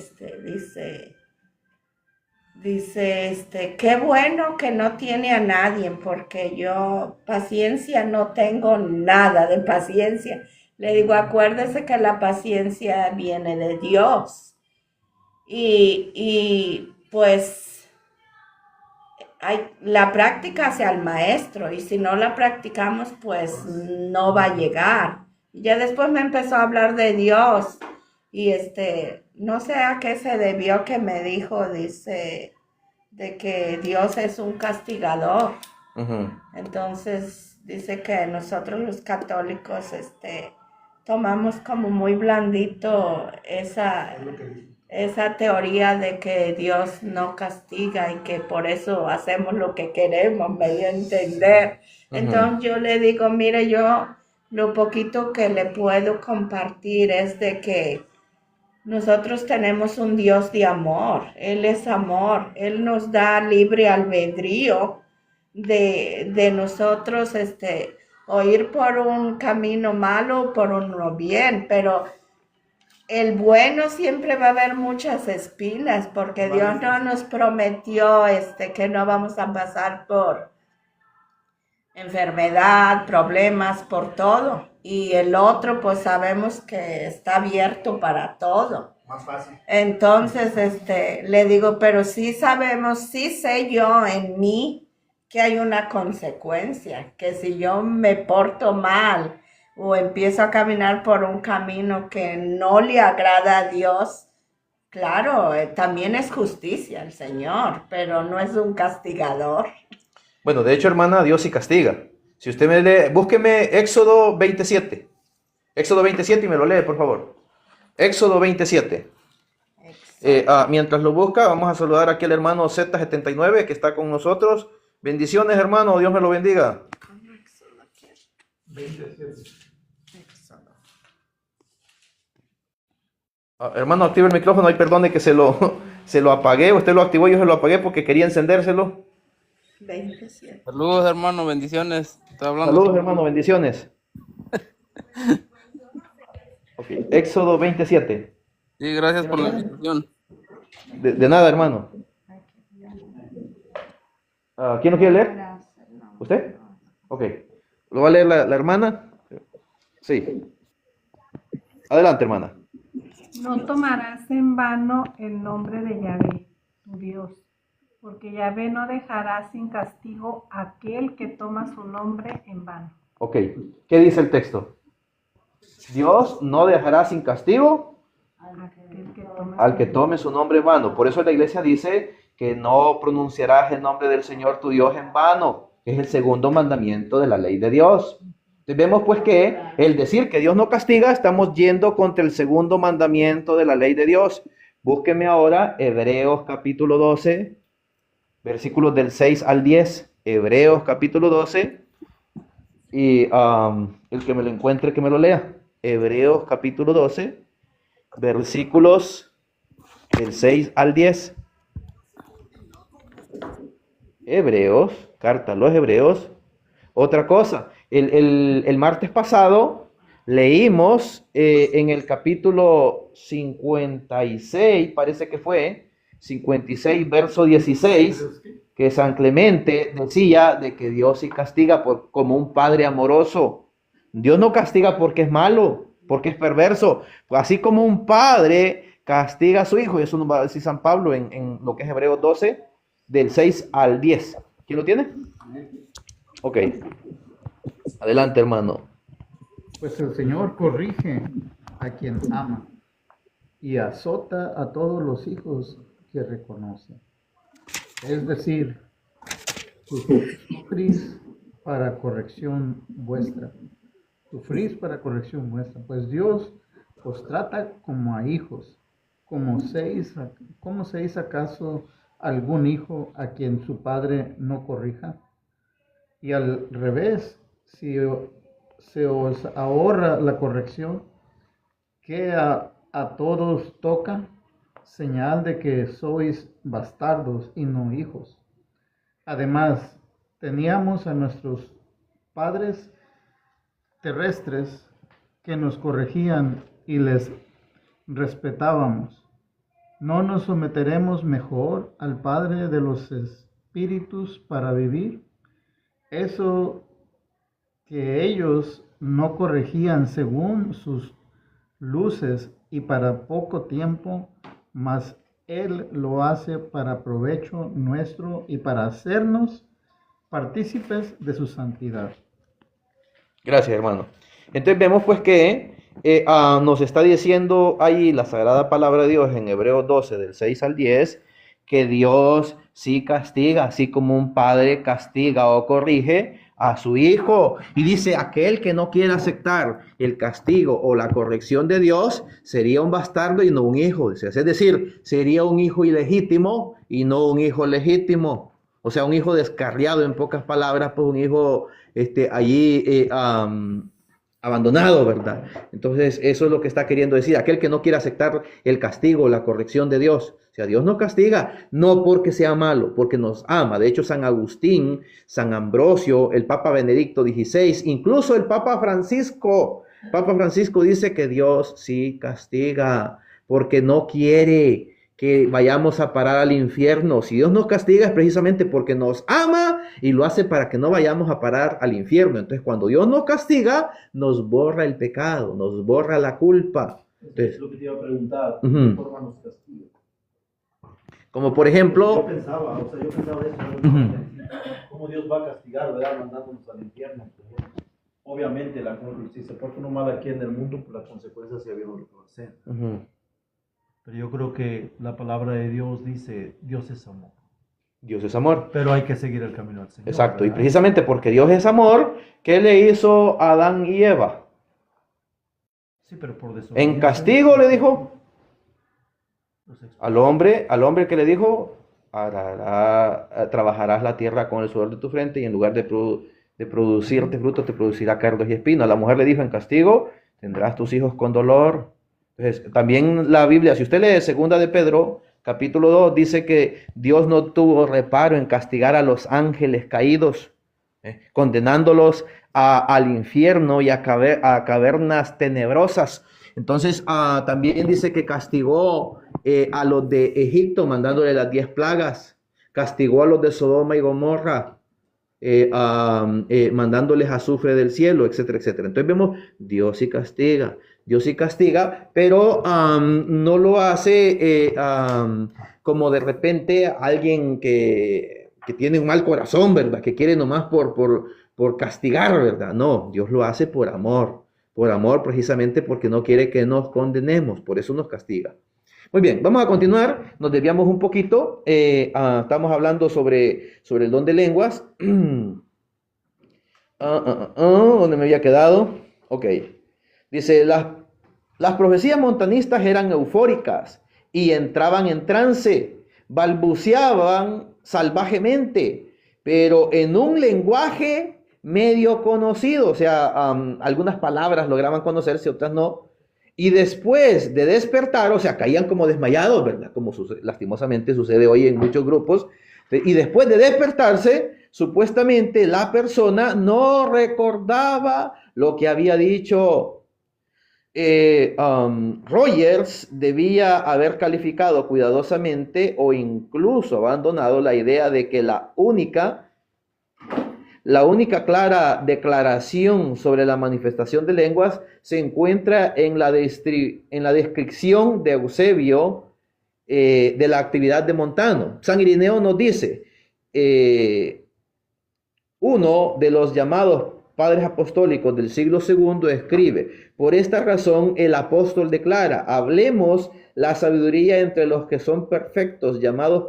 [SPEAKER 3] dice, qué bueno que no tiene a nadie, porque yo paciencia no tengo nada de paciencia. Le digo, acuérdese que la paciencia viene de Dios. Y pues la práctica hacia el maestro, y si no la practicamos, pues no va a llegar. Y ya después me empezó a hablar de Dios, y no sé a qué se debió que me dijo, dice, de que Dios es un castigador. Entonces dice que nosotros los católicos tomamos como muy blandito esa teoría de que Dios no castiga y que por eso hacemos lo que queremos, me dio a entender. Entonces yo le digo, mire, yo lo poquito que le puedo compartir es de que nosotros tenemos un Dios de amor. Él es amor. Él nos da libre albedrío de nosotros o ir por un camino malo o por uno bien, pero el bueno siempre va a haber muchas espinas, porque Dios no nos prometió que no vamos a pasar por enfermedad, problemas, por todo. Y el otro, pues sabemos que está abierto para todo.
[SPEAKER 2] Más fácil.
[SPEAKER 3] Entonces, le digo, pero sí sabemos, sí sé yo en mí que hay una consecuencia, que si yo me porto mal o empiezo a caminar por un camino que no le agrada a Dios, claro, también es justicia el Señor, pero no es un castigador.
[SPEAKER 1] Bueno, de hecho, hermana, Dios sí castiga. Si usted me lee, búsqueme Éxodo 27. Éxodo 27 y me lo lee, por favor. Éxodo 27. Mientras lo busca, vamos a saludar aquí al hermano Z79 que está con nosotros. Bendiciones, hermano, Dios me lo bendiga.
[SPEAKER 2] 27.
[SPEAKER 1] Hermano, activa el micrófono, ay, perdone que se lo apagué, usted lo activó, yo se lo apagué porque quería encendérselo.
[SPEAKER 3] 27.
[SPEAKER 6] Saludos, hermano, bendiciones. Estoy hablando.
[SPEAKER 1] Saludos, hermano, bendiciones. Okay. Éxodo 27.
[SPEAKER 6] Sí, gracias por la invitación.
[SPEAKER 1] De nada, hermano. ¿Quién lo quiere leer? ¿Usted? Ok. ¿Lo va a leer la hermana? Sí. Adelante, hermana.
[SPEAKER 5] No tomarás en vano el nombre de Yahvé, tu Dios, porque Yahvé no dejará sin castigo a aquel que toma su nombre en vano.
[SPEAKER 1] Ok. ¿Qué dice el texto? Dios no dejará sin castigo al que tome su nombre en vano. Por eso la iglesia dice que no pronunciarás el nombre del Señor tu Dios en vano, que es el segundo mandamiento de la ley de Dios. Entonces vemos pues que el decir que Dios no castiga, estamos yendo contra el segundo mandamiento de la ley de Dios. Búsqueme ahora Hebreos capítulo 12, versículos del 6 al 10. Hebreos capítulo 12, y el que me lo encuentre que me lo lea. Hebreos capítulo 12, versículos del 6 al 10. Hebreos, carta a los Hebreos. Otra cosa, el martes pasado leímos en el capítulo 56, parece que fue, 56, verso 16, que San Clemente decía de que Dios sí castiga como un padre amoroso. Dios no castiga porque es malo, porque es perverso. Así como un padre castiga a su hijo, y eso nos va a decir San Pablo en lo que es Hebreos 12, del 6 al 10. ¿Quién lo tiene? Ok. Adelante, hermano.
[SPEAKER 7] Pues el Señor corrige a quien ama y azota a todos los hijos que reconoce. Es decir, sufrís para corrección vuestra. Sufrís para corrección vuestra. Pues Dios os trata como a hijos. ¿Cómo seis acaso algún hijo a quien su padre no corrija? Y al revés, si se os ahorra la corrección, que a todos toca, señal de que sois bastardos y no hijos. Además, teníamos a nuestros padres terrestres que nos corregían y les respetábamos. ¿No nos someteremos mejor al Padre de los Espíritus para vivir? Eso que ellos no corregían según sus luces y para poco tiempo, mas Él lo hace para provecho nuestro y para hacernos partícipes de su santidad.
[SPEAKER 1] Gracias, hermano. Entonces vemos pues que nos está diciendo ahí la Sagrada Palabra de Dios en Hebreos 12, del 6 al 10, que Dios sí castiga, así como un padre castiga o corrige a su hijo. Y dice, aquel que no quiera aceptar el castigo o la corrección de Dios, sería un bastardo y no un hijo. Es decir, sería un hijo ilegítimo y no un hijo legítimo. O sea, un hijo descarriado, en pocas palabras, pues un hijo allí abandonado, ¿verdad? Entonces, eso es lo que está queriendo decir. Aquel que no quiera aceptar el castigo, la corrección de Dios. O sea, Dios nos castiga, no porque sea malo, porque nos ama. De hecho, San Agustín, San Ambrosio, el Papa Benedicto XVI, incluso el Papa Francisco dice que Dios sí castiga, porque no quiere que vayamos a parar al infierno. Si Dios nos castiga es precisamente porque nos ama y lo hace para que no vayamos a parar al infierno. Entonces, cuando Dios nos castiga, nos borra el pecado, nos borra la culpa. Entonces,
[SPEAKER 4] Es lo que te iba a preguntar, ¿de
[SPEAKER 1] Ujú.
[SPEAKER 4] qué forma nos castiga?
[SPEAKER 1] como por ejemplo,
[SPEAKER 4] Yo pensaba eso, ¿cómo Dios va a castigar, verdad, mandándonos al infierno? Obviamente, si se porta uno mal aquí en el mundo, pues las consecuencias ya vieron lo que va a hacer. Pero yo creo que la palabra de Dios dice, Dios es amor.
[SPEAKER 1] Dios es amor.
[SPEAKER 4] Pero hay que seguir el camino al Señor.
[SPEAKER 1] Exacto, y
[SPEAKER 4] ¿verdad?
[SPEAKER 1] precisamente porque Dios es amor, ¿qué le hizo a Adán y Eva?
[SPEAKER 4] Sí, pero por desobediencia.
[SPEAKER 1] En castigo le dijo
[SPEAKER 4] Los expulsó.
[SPEAKER 1] al hombre que le dijo, trabajarás la tierra con el sudor de tu frente y en lugar de producirte fruto te producirá cardos y espinos. A la mujer le dijo, en castigo tendrás tus hijos con dolor. Entonces, también la Biblia, si usted lee 2 de Pedro, capítulo 2, dice que Dios no tuvo reparo en castigar a los ángeles caídos, condenándolos al infierno y a cavernas tenebrosas. Entonces, también dice que castigó a los de Egipto, mandándole las 10 plagas, castigó a los de Sodoma y Gomorra, mandándoles azufre del cielo, etcétera, etcétera. Entonces vemos, Dios sí castiga, pero no lo hace como de repente alguien que tiene un mal corazón, ¿verdad? Que quiere nomás por castigar, ¿verdad? No, Dios lo hace por amor precisamente porque no quiere que nos condenemos, por eso nos castiga. Muy bien, vamos a continuar, nos desviamos un poquito, estamos hablando sobre el don de lenguas. ¿Dónde me había quedado? Ok, dice, las profecías montanistas eran eufóricas y entraban en trance, balbuceaban salvajemente, pero en un lenguaje medio conocido, o sea, algunas palabras lograban conocerse, otras no. Y después de despertar, o sea, caían como desmayados, ¿verdad? Como lastimosamente sucede hoy en muchos grupos. Y después de despertarse, supuestamente la persona no recordaba lo que había dicho. Rogers debía haber calificado cuidadosamente o incluso abandonado la idea de que la única clara declaración sobre la manifestación de lenguas se encuentra en la descripción de Eusebio de la actividad de Montano. San Irineo nos dice, uno de los llamados padres apostólicos del siglo II escribe, por esta razón el apóstol declara, hablemos la sabiduría entre los que son perfectos, llamando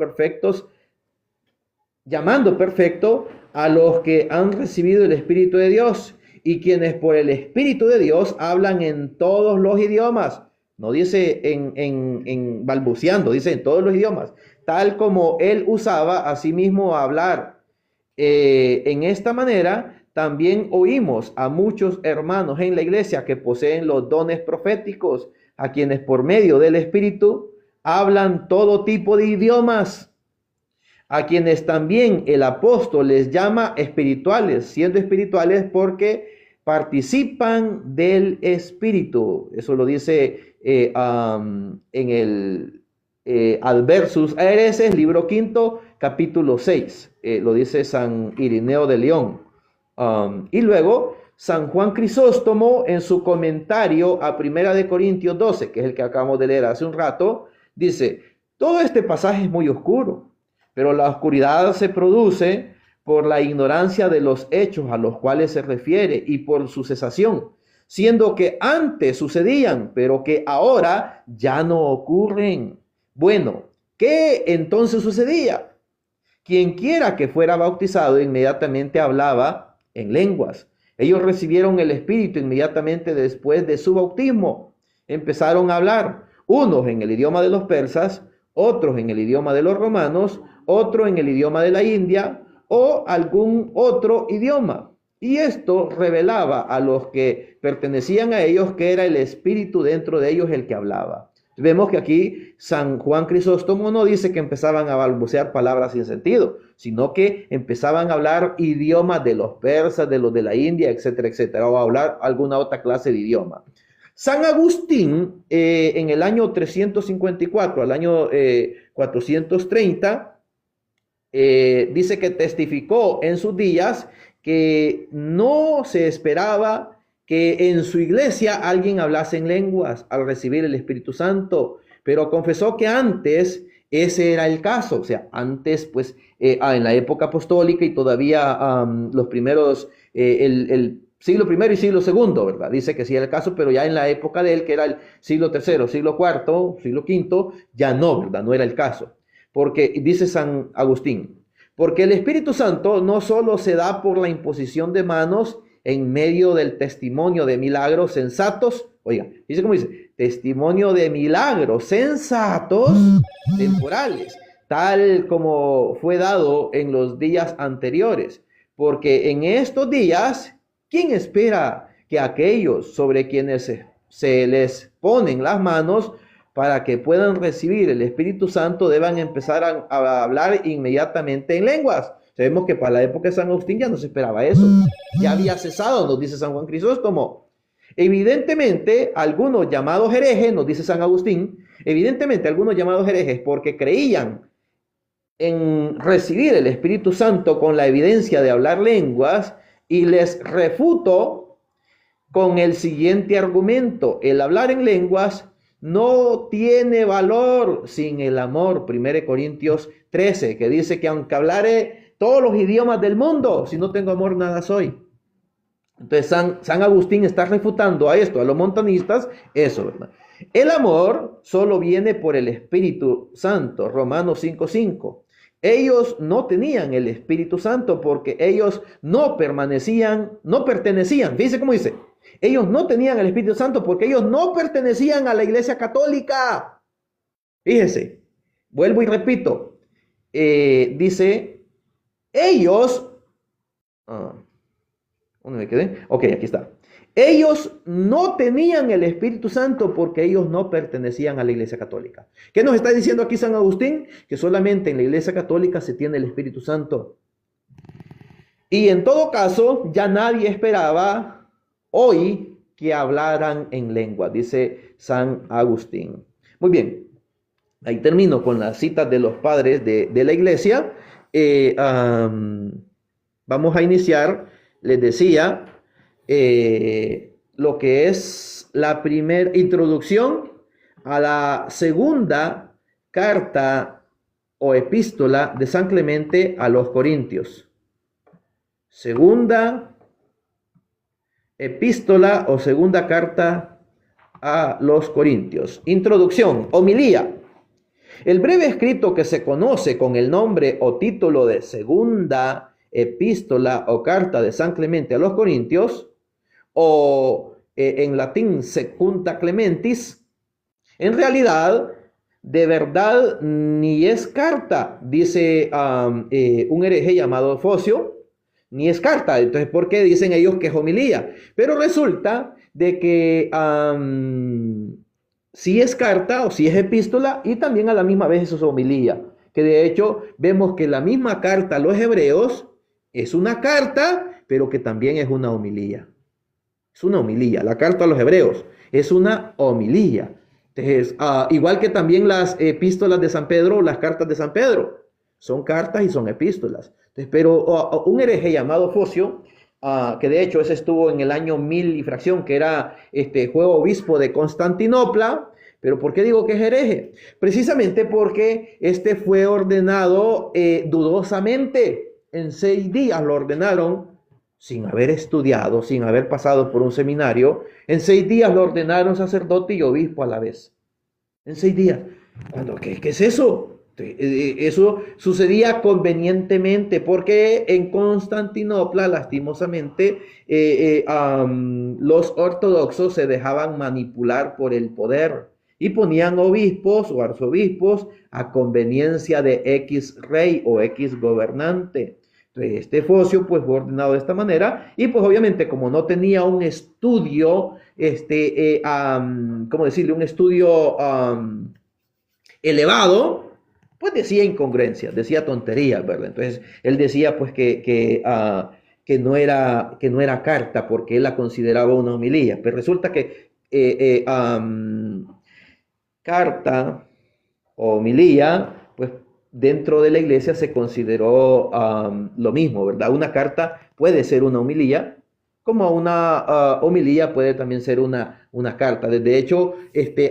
[SPEAKER 1] perfecto a los que han recibido el Espíritu de Dios y quienes por el Espíritu de Dios hablan en todos los idiomas. No dice en balbuceando, dice en todos los idiomas, tal como él usaba a sí mismo hablar. En esta manera también oímos a muchos hermanos en la iglesia que poseen los dones proféticos, a quienes por medio del Espíritu hablan todo tipo de idiomas, a quienes también el apóstol les llama espirituales, siendo espirituales porque participan del Espíritu. Eso lo dice en Adversus a hereses, libro quinto, capítulo 6. Lo dice San Irineo de León. Y luego San Juan Crisóstomo, en su comentario a Primera de Corintios 12, que es el que acabamos de leer hace un rato, dice: todo este pasaje es muy oscuro, pero la oscuridad se produce por la ignorancia de los hechos a los cuales se refiere y por su cesación, siendo que antes sucedían, pero que ahora ya no ocurren. Bueno, ¿qué entonces sucedía? Quien quiera que fuera bautizado inmediatamente hablaba en lenguas. Ellos recibieron el Espíritu inmediatamente después de su bautismo. Empezaron a hablar, unos en el idioma de los persas, otros en el idioma de los romanos, otro en el idioma de la India o algún otro idioma. Y esto revelaba a los que pertenecían a ellos que era el Espíritu dentro de ellos el que hablaba. Vemos que aquí San Juan Crisóstomo no dice que empezaban a balbucear palabras sin sentido, sino que empezaban a hablar idiomas de los persas, de los de la India, etcétera, etcétera, o a hablar alguna otra clase de idioma. San Agustín, en el año 354 al año 430, dice que testificó en sus días que no se esperaba que en su iglesia alguien hablase en lenguas al recibir el Espíritu Santo, pero confesó que antes ese era el caso, o sea, antes pues en la época apostólica y todavía los primeros, el siglo I y siglo II, ¿verdad? Dice que sí era el caso, pero ya en la época de él, que era el siglo III, siglo IV, siglo V, ya no, ¿verdad? No era el caso. Porque, dice San Agustín, porque el Espíritu Santo no solo se da por la imposición de manos en medio del testimonio de milagros sensatos, oiga, dice como dice, testimonio de milagros sensatos temporales, tal como fue dado en los días anteriores, porque en estos días, ¿quién espera que aquellos sobre quienes se les ponen las manos para que puedan recibir el Espíritu Santo deban empezar a hablar inmediatamente en lenguas? Sabemos que para la época de San Agustín ya no se esperaba eso. Ya había cesado, nos dice San Juan Crisóstomo. Evidentemente, algunos llamados herejes, nos dice San Agustín, evidentemente algunos llamados herejes porque creían en recibir el Espíritu Santo con la evidencia de hablar lenguas, y les refuto con el siguiente argumento: el hablar en lenguas no tiene valor sin el amor. 1 Corintios 13, que dice que aunque hablare todos los idiomas del mundo, si no tengo amor, nada soy. Entonces San Agustín está refutando a esto, a los montanistas, eso, ¿verdad? El amor solo viene por el Espíritu Santo, Romanos 5:5. Ellos no tenían el Espíritu Santo porque ellos no pertenecían, fíjense cómo dice, ellos no tenían el Espíritu Santo porque ellos no pertenecían a la Iglesia Católica. Fíjese, vuelvo y repito, dice, ellos, ¿dónde me quedé? Ok, aquí está. Ellos no tenían el Espíritu Santo porque ellos no pertenecían a la Iglesia Católica. ¿Qué nos está diciendo aquí San Agustín? Que solamente en la Iglesia Católica se tiene el Espíritu Santo. Y en todo caso, ya nadie esperaba hoy que hablaran en lengua, dice San Agustín. Muy bien, ahí termino con las citas de los padres de la Iglesia. Vamos a iniciar, les decía, lo que es la primera introducción a la segunda carta o epístola de San Clemente a los Corintios. Segunda epístola o segunda carta a los Corintios. Introducción, homilía. El breve escrito que se conoce con el nombre o título de segunda epístola o carta de San Clemente a los Corintios, o en latín Secunda Clementis, en realidad, de verdad, ni es carta, dice un hereje llamado Focio, ni es carta. Entonces, ¿por qué dicen ellos que es homilía? Pero resulta de que sí es carta o sí es epístola, y también a la misma vez eso es homilía, que de hecho vemos que la misma carta a los hebreos es una carta, pero que también es una homilía. Es una homilía. La carta a los hebreos es una homilía. Entonces, igual que también las epístolas de San Pedro, las cartas de San Pedro, son cartas y son epístolas. Entonces, pero un hereje llamado Focio, que de hecho ese estuvo en el año 1000 y fracción, que era fue obispo de Constantinopla. Pero ¿por qué digo que es hereje? Precisamente porque fue ordenado dudosamente. En 6 días lo ordenaron sin haber estudiado, sin haber pasado por un seminario. En 6 días lo ordenaron sacerdote y obispo a la vez. En 6 días. ¿Qué es eso? Eso sucedía convenientemente porque en Constantinopla, lastimosamente, los ortodoxos se dejaban manipular por el poder y ponían obispos o arzobispos a conveniencia de X rey o X gobernante. Entonces, Focio pues fue ordenado de esta manera y pues obviamente como no tenía un estudio, ¿cómo decirle? Un estudio elevado, pues decía incongruencias, decía tonterías, ¿verdad? Entonces él decía pues que no era carta porque él la consideraba una homilía, pero resulta que carta o homilía, pues dentro de la iglesia se consideró lo mismo, ¿verdad? Una carta puede ser una homilía, como una homilía puede también ser una carta. De hecho,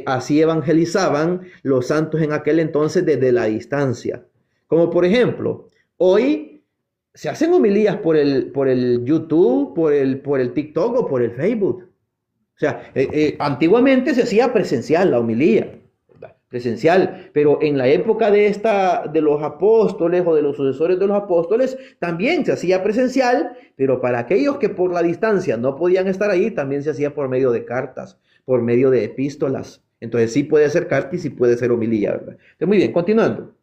[SPEAKER 1] así evangelizaban los santos en aquel entonces desde la distancia. Como por ejemplo, hoy se hacen homilías por el YouTube, por el TikTok o por el Facebook. O sea, antiguamente se hacía presencial la homilía, ¿verdad? Presencial, pero en la época de los apóstoles o de los sucesores de los apóstoles, también se hacía presencial, pero para aquellos que por la distancia no podían estar ahí, también se hacía por medio de cartas, por medio de epístolas. Entonces sí puede ser carta y sí puede ser homilía, ¿verdad? Entonces, muy bien, continuando.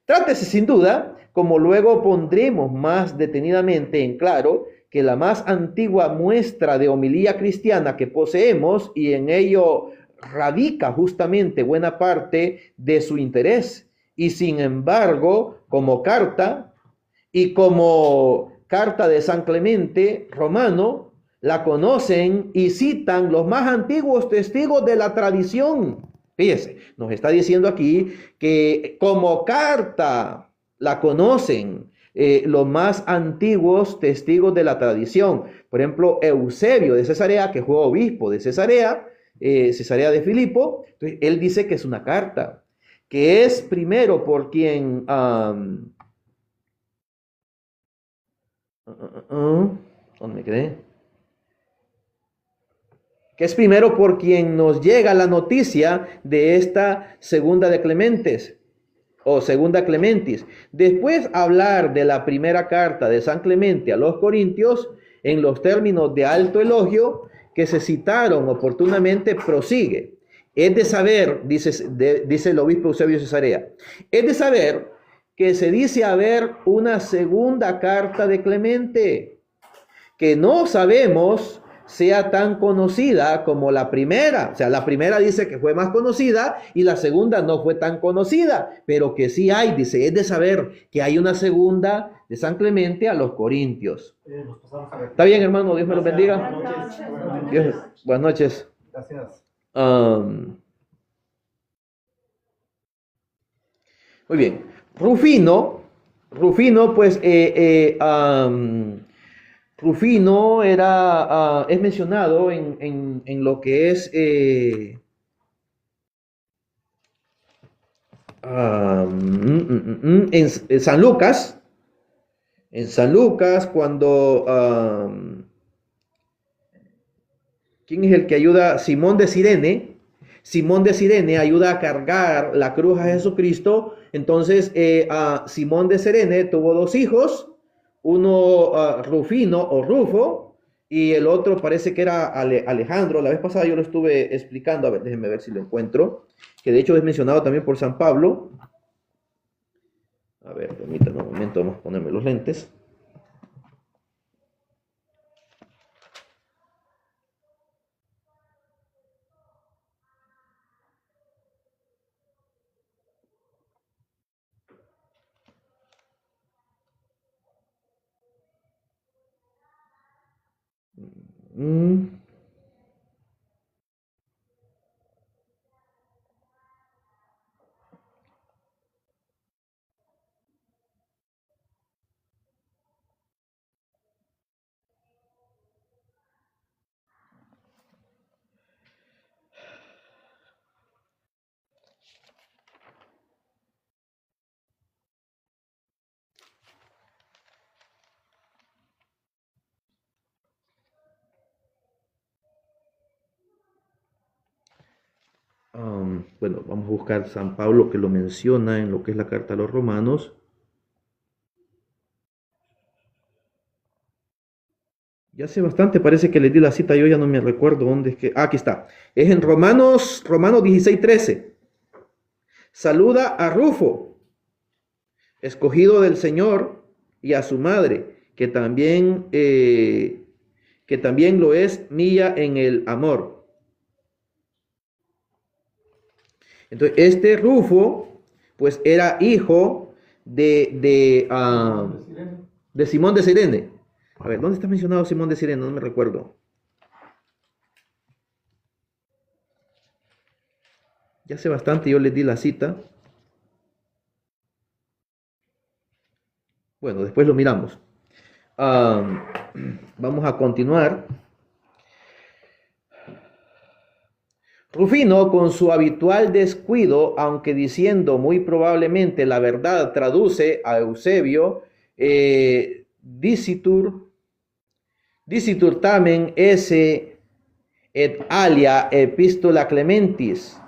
[SPEAKER 1] Trátese sin duda, como luego pondremos más detenidamente en claro, que la más antigua muestra de homilía cristiana que poseemos, y en ello radica justamente buena parte de su interés, y sin embargo, como carta y como carta de San Clemente Romano, la conocen y citan los más antiguos testigos de la tradición. Fíjese, nos está diciendo aquí que como carta la conocen los más antiguos testigos de la tradición. Por ejemplo, Eusebio de Cesarea, que fue obispo de Cesarea, Cesarea de Filipo, entonces, él dice que es una carta, que es primero por quien... ¿dónde me quedé? Que es primero por quien nos llega la noticia de esta segunda de Clementes o segunda Clementis. Después hablar de la primera carta de San Clemente a los Corintios en los términos de alto elogio que se citaron oportunamente prosigue. Es de saber, dice el obispo Eusebio Cesarea, es de saber que se dice haber una segunda carta de Clemente, que no sabemos sea tan conocida como la primera. O sea, la primera dice que fue más conocida y la segunda no fue tan conocida, pero que sí hay, dice, es de saber que hay una segunda de San Clemente a los Corintios. Está bien, hermano, Dios me los bendiga. Buenas noches.
[SPEAKER 2] Gracias.
[SPEAKER 1] Muy bien. Rufino, pues, Rufino es mencionado en lo que es en San Lucas. En San Lucas, cuando ¿quién es el que ayuda? Simón de Cirene. Simón de Cirene ayuda a cargar la cruz a Jesucristo. Entonces, Simón de Cirene tuvo 2 hijos, uno Rufino o Rufo, y el otro parece que era Alejandro. La vez pasada yo lo estuve explicando, a ver, déjenme ver si lo encuentro, que de hecho es mencionado también por San Pablo. A ver, permítanme un momento, vamos a ponerme los lentes. bueno, vamos a buscar San Pablo que lo menciona en lo que es la carta a los Romanos. Ya hace bastante, parece que le di la cita, yo ya no me recuerdo dónde es que... Ah, aquí está. Es en Romanos 16:13. Saluda a Rufo, escogido del Señor, y a su madre, que también lo es mía en el amor. Entonces, este Rufo, pues era hijo de Simón de Cirene. A ver, ¿dónde está mencionado Simón de Cirene? No me recuerdo. Ya hace bastante yo les di la cita. Bueno, después lo miramos. Vamos a continuar. Rufino, con su habitual descuido, aunque diciendo muy probablemente la verdad, traduce a Eusebio, dicitur tamen esse et alia epistola Clementis,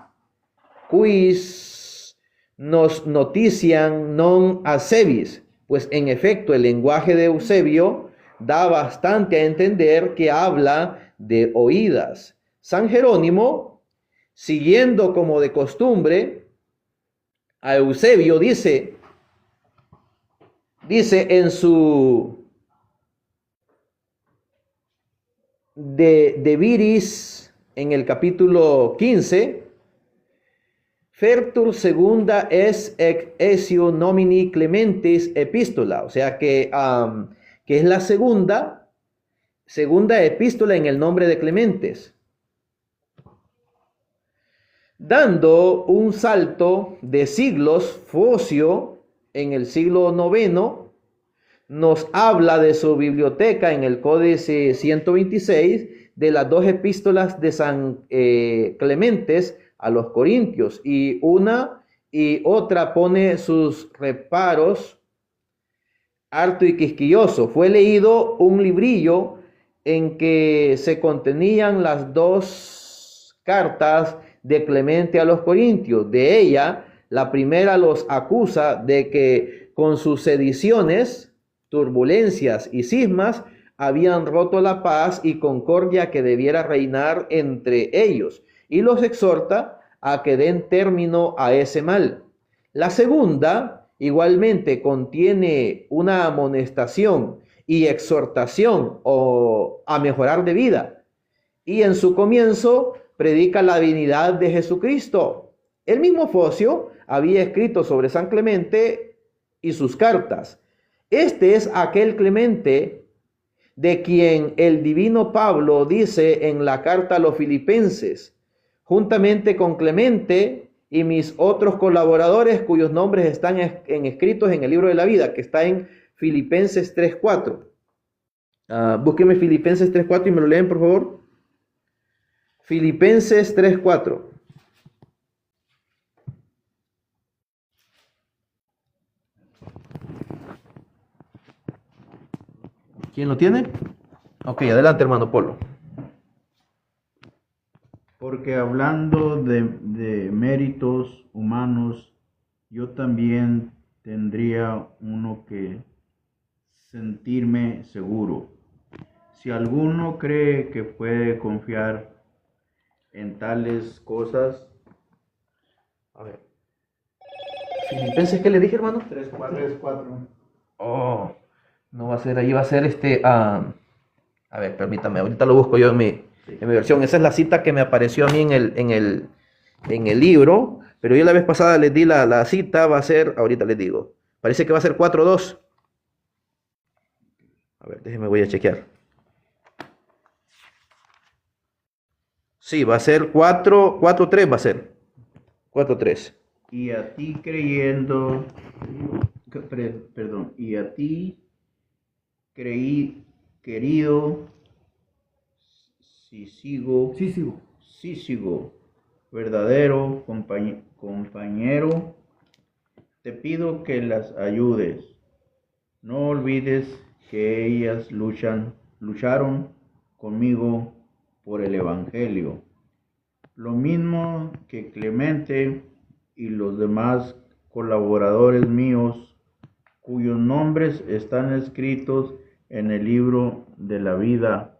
[SPEAKER 1] quis nos noticiam non accebis. Pues en efecto el lenguaje de Eusebio da bastante a entender que habla de oídas. San Jerónimo, siguiendo como de costumbre a Eusebio, dice en su de Viris, en el capítulo 15, Fertur segunda es ecesio nomini Clementis epistola, o sea que es la segunda epístola en el nombre de Clementes. Dando un salto de siglos, Focio, en el siglo IX, nos habla de su biblioteca en el Códice 126 de las dos epístolas de San Clementes a los Corintios, y una y otra pone sus reparos harto y quisquilloso. Fue leído un librillo en que se contenían las dos cartas de Clemente a los Corintios. De ella, la primera los acusa de que con sus sediciones, turbulencias y cismas habían roto la paz y concordia que debiera reinar entre ellos, y los exhorta a que den término a ese mal. La segunda igualmente contiene una amonestación y exhortación a mejorar de vida, y en su comienzo predica la divinidad de Jesucristo. El mismo Focio había escrito sobre San Clemente y sus cartas. Este es aquel Clemente de quien el divino Pablo dice en la carta a los Filipenses: juntamente con Clemente y mis otros colaboradores cuyos nombres están escritos en el libro de la vida, que está en Filipenses 3:4. Búsqueme Filipenses 3:4 y me lo leen, por favor. Filipenses 3:4. ¿Quién lo tiene? Ok, adelante, hermano Polo.
[SPEAKER 8] Porque hablando de méritos humanos, yo también tendría uno que sentirme seguro. Si alguno cree que puede confiar en tales cosas.
[SPEAKER 1] A ver. Filipenses, ¿qué le dije, hermano?
[SPEAKER 7] 3:4.
[SPEAKER 1] Oh, no va a ser, ahí va a ser a ver, permítame, ahorita lo busco yo en mi versión. Esa es la cita que me apareció a mí en el libro, pero yo la vez pasada les di la cita, va a ser, ahorita les digo, parece que va a ser 4:2. A ver, déjenme, voy a chequear. Sí, va a ser 4:3, va a ser 4:3.
[SPEAKER 8] Y a ti creyendo, y a ti querido Cícigo, verdadero compañero, te pido que las ayudes. No olvides que ellas lucharon conmigo por el Evangelio, lo mismo que Clemente y los demás colaboradores míos, cuyos nombres están escritos en el libro de la vida.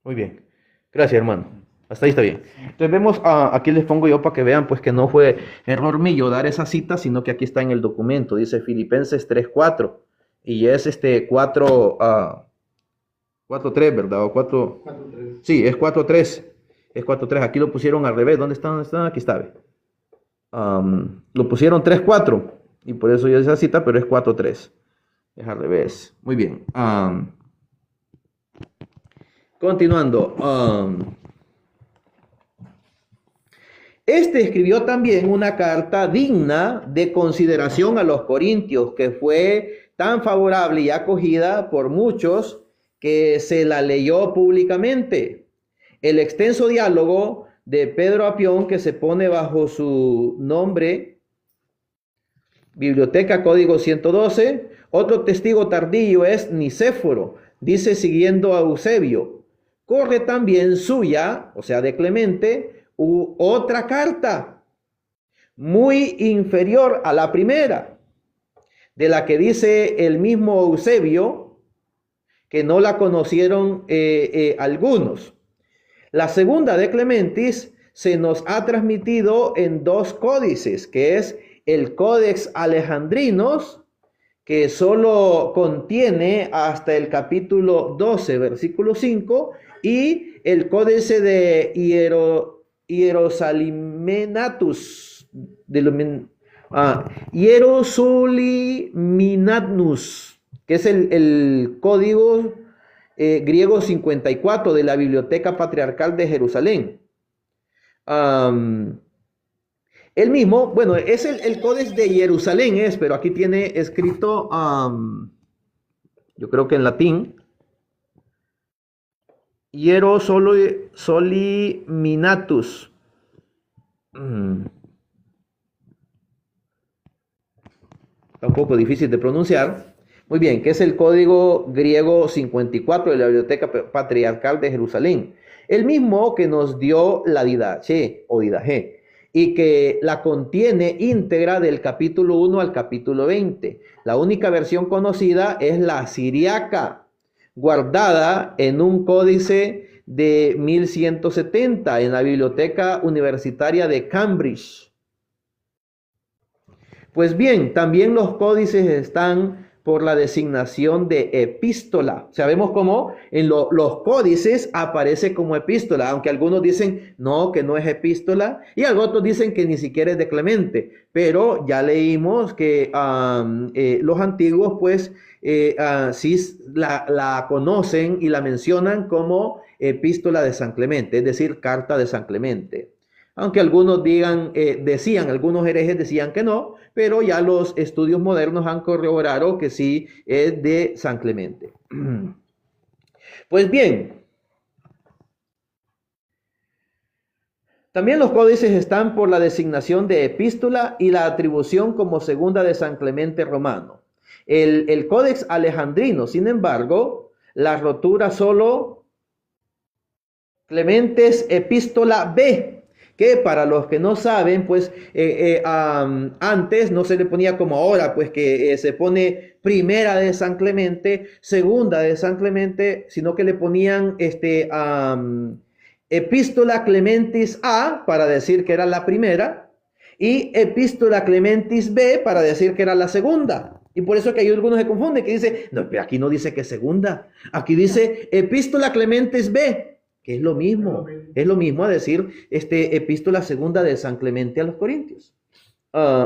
[SPEAKER 1] Muy bien. Gracias, hermano. Hasta ahí está bien. Entonces vemos, aquí les pongo yo para que vean pues que no fue error mío dar esa cita, sino que aquí está en el documento. Dice Filipenses 3:4 y es 4:3, ¿verdad? O 4.
[SPEAKER 7] 4:3.
[SPEAKER 1] Sí, es 4:3. Es 4:3. Aquí lo pusieron al revés. ¿Dónde está? ¿Dónde está? Aquí está. Lo pusieron 3:4 y por eso yo esa cita, pero es 4:3. Es al revés. Muy bien. Continuando. Este escribió también una carta digna de consideración a los corintios, que fue tan favorable y acogida por muchos que se la leyó públicamente. El extenso diálogo de Pedro Apión, que se pone bajo su nombre, Biblioteca Código 112. Otro testigo tardío es Nicéforo. Dice, siguiendo a Eusebio, corre también suya, o sea, de Clemente, otra carta muy inferior a la primera, de la que dice el mismo Eusebio que no la conocieron algunos. La segunda de Clementis se nos ha transmitido en 2 códices, que es el Codex Alejandrinos, que solo contiene hasta el capítulo 12, versículo 5, y el Códice de Hierosalimenatus, Hierosoliminatus, que es el código griego 54 de la Biblioteca Patriarcal de Jerusalén. El mismo, bueno, es el Codex de Jerusalén, pero aquí tiene escrito, yo creo que en latín, Hierosoliminatus. Está un poco difícil de pronunciar. Muy bien, que es el código griego 54 de la Biblioteca Patriarcal de Jerusalén. El mismo que nos dio la Didache o Didache, y que la contiene íntegra del capítulo 1 al capítulo 20. La única versión conocida es la siriaca, guardada en un códice de 1170 en la Biblioteca Universitaria de Cambridge. Pues bien, también los códices están por la designación de epístola. Sabemos cómo en los códices aparece como epístola, aunque algunos dicen no, que no es epístola, y otros dicen que ni siquiera es de Clemente, pero ya leímos que los antiguos pues sí la conocen y la mencionan como epístola de San Clemente, es decir, carta de San Clemente. Aunque algunos algunos herejes decían que no, pero ya los estudios modernos han corroborado que sí es de San Clemente. Pues bien, también los códices están por la designación de epístola y la atribución como segunda de San Clemente Romano. El Códex Alejandrino, sin embargo, la rotura solo Clementes Epístola B, que para los que no saben, pues antes no se le ponía como ahora, pues que se pone primera de San Clemente, segunda de San Clemente, sino que le ponían Epístola Clementis A para decir que era la primera y Epístola Clementis B para decir que era la segunda. Y por eso que hay algunos se confunden, que dice, no, pero aquí no dice que es segunda, aquí dice Epístola Clementis B, que es lo mismo a decir epístola segunda de San Clemente a los Corintios.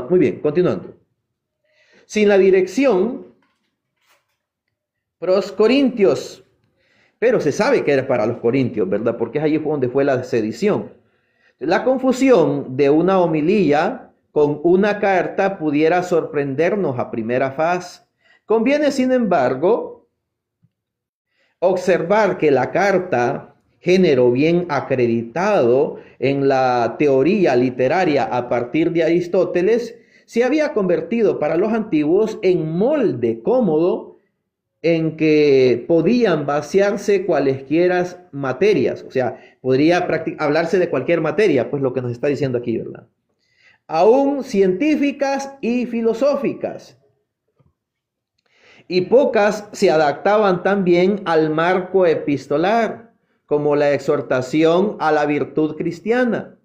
[SPEAKER 1] Muy bien, continuando. Sin la dirección pros Corintios, pero se sabe que era para los Corintios, ¿verdad? Porque es allí donde fue la sedición. La confusión de una homilía con una carta pudiera sorprendernos a primera faz. Conviene, sin embargo, observar que la carta, género bien acreditado en la teoría literaria a partir de Aristóteles, se había convertido para los antiguos en molde cómodo en que podían vaciarse cualesquiera materias, o sea, podría hablarse de cualquier materia, pues lo que nos está diciendo aquí, ¿verdad? Aún científicas y filosóficas. Y pocas se adaptaban también al marco epistolar, como la exhortación a la virtud cristiana.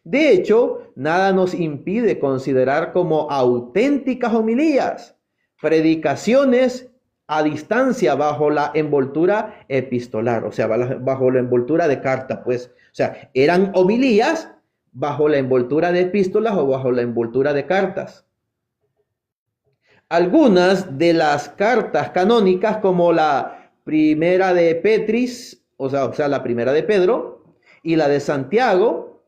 [SPEAKER 1] De hecho, nada nos impide considerar como auténticas homilías, predicaciones a distancia bajo la envoltura epistolar, o sea, bajo la envoltura de carta, pues, o sea, eran homilías bajo la envoltura de epístolas o bajo la envoltura de cartas. Algunas de las cartas canónicas, como la primera de Petris, o sea, la primera de Pedro, y la de Santiago,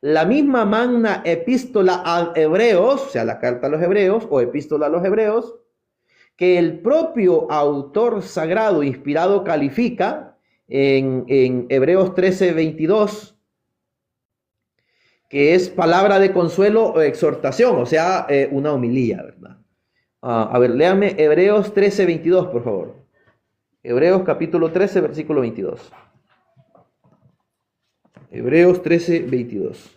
[SPEAKER 1] la misma magna epístola a Hebreos, o sea, la carta a los Hebreos o epístola a los Hebreos, que el propio autor sagrado inspirado califica en Hebreos 13:22, que es palabra de consuelo o exhortación, o sea, una homilía, ¿verdad? A ver, léame Hebreos 13:22, por favor. Hebreos capítulo 13, versículo 22. Hebreos 13:22.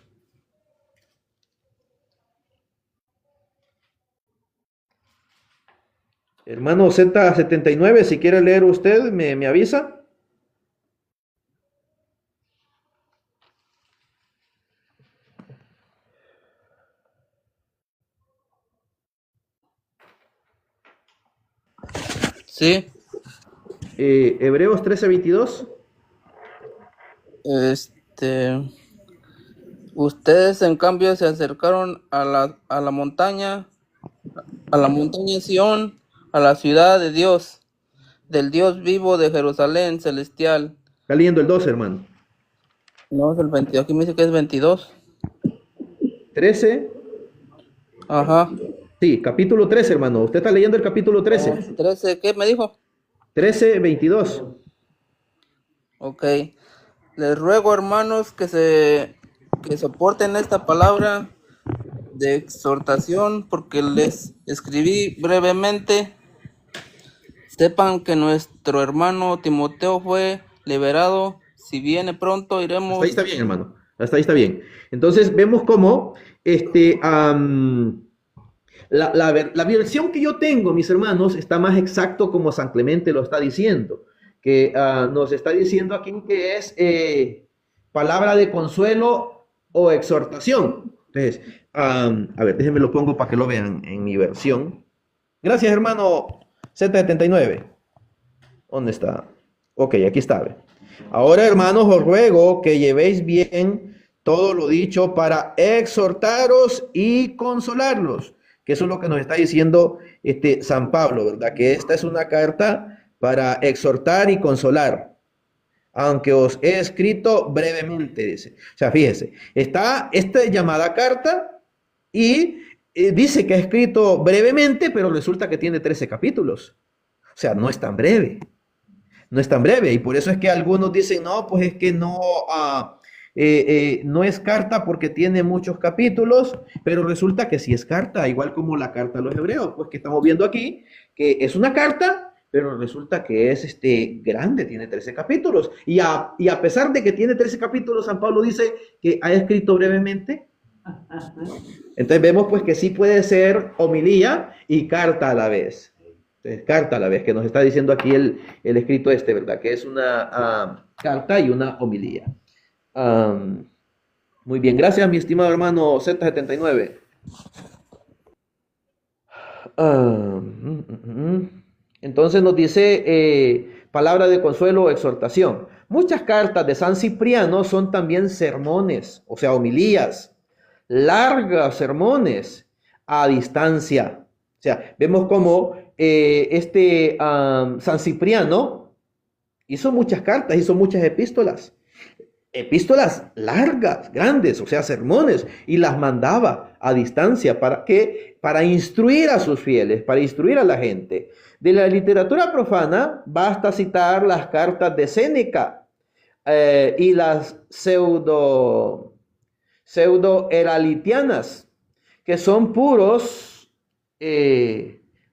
[SPEAKER 1] Hermano Z79, si quiere leer usted, me avisa.
[SPEAKER 6] Sí,
[SPEAKER 1] Hebreos 13:22.
[SPEAKER 6] Ustedes en cambio se acercaron a la montaña Sión, a la ciudad de Dios, del Dios vivo de Jerusalén celestial.
[SPEAKER 1] Está leyendo el 12, hermano.
[SPEAKER 6] No, es el 22, aquí me dice que es 22.
[SPEAKER 1] 13.
[SPEAKER 6] Ajá.
[SPEAKER 1] Sí, capítulo 13, hermano. Usted está leyendo el capítulo 13.
[SPEAKER 6] 13, ¿qué me dijo?
[SPEAKER 1] 13:22.
[SPEAKER 6] Ok. Les ruego, hermanos, que soporten esta palabra de exhortación, porque les escribí brevemente. Sepan que nuestro hermano Timoteo fue liberado. Si viene pronto, iremos.
[SPEAKER 1] Hasta ahí está bien, hermano. Hasta ahí está bien. Entonces vemos cómo la versión que yo tengo, mis hermanos, está más exacto como San Clemente lo está diciendo, que nos está diciendo aquí que es palabra de consuelo o exhortación. Entonces, a ver, déjenme lo pongo para que lo vean en mi versión. Gracias, hermano Z79. ¿Dónde está? Ok, aquí está. Ahora, hermanos, os ruego que llevéis bien todo lo dicho para exhortaros y consolarlos, que eso es lo que nos está diciendo San Pablo, ¿verdad? Que esta es una carta para exhortar y consolar, aunque os he escrito brevemente, dice. O sea, fíjese, está esta llamada carta y dice que ha escrito brevemente, pero resulta que tiene 13 capítulos. O sea, no es tan breve. No es tan breve, y por eso es que algunos dicen, no, pues es que no, no es carta porque tiene muchos capítulos, pero resulta que sí es carta, igual como la carta a los Hebreos, pues que estamos viendo aquí, que es una carta, pero resulta que es grande, tiene 13 capítulos, y a pesar de que tiene 13 capítulos, San Pablo dice que ha escrito brevemente. Entonces vemos pues que sí puede ser homilía y carta a la vez. Carta a la vez, que nos está diciendo aquí el escrito ¿verdad? Que es una carta y una homilía. Muy bien, gracias mi estimado hermano Z79. Entonces nos dice palabra de consuelo o exhortación. Muchas cartas de San Cipriano son también sermones, o sea, homilías, largas sermones a distancia. O sea, vemos cómo San Cipriano hizo muchas cartas, hizo muchas epístolas largas, grandes, o sea, sermones, y las mandaba a distancia para instruir a sus fieles, para instruir a la gente. De la literatura profana basta citar las cartas de Séneca y las pseudo-heralitianas, que son puros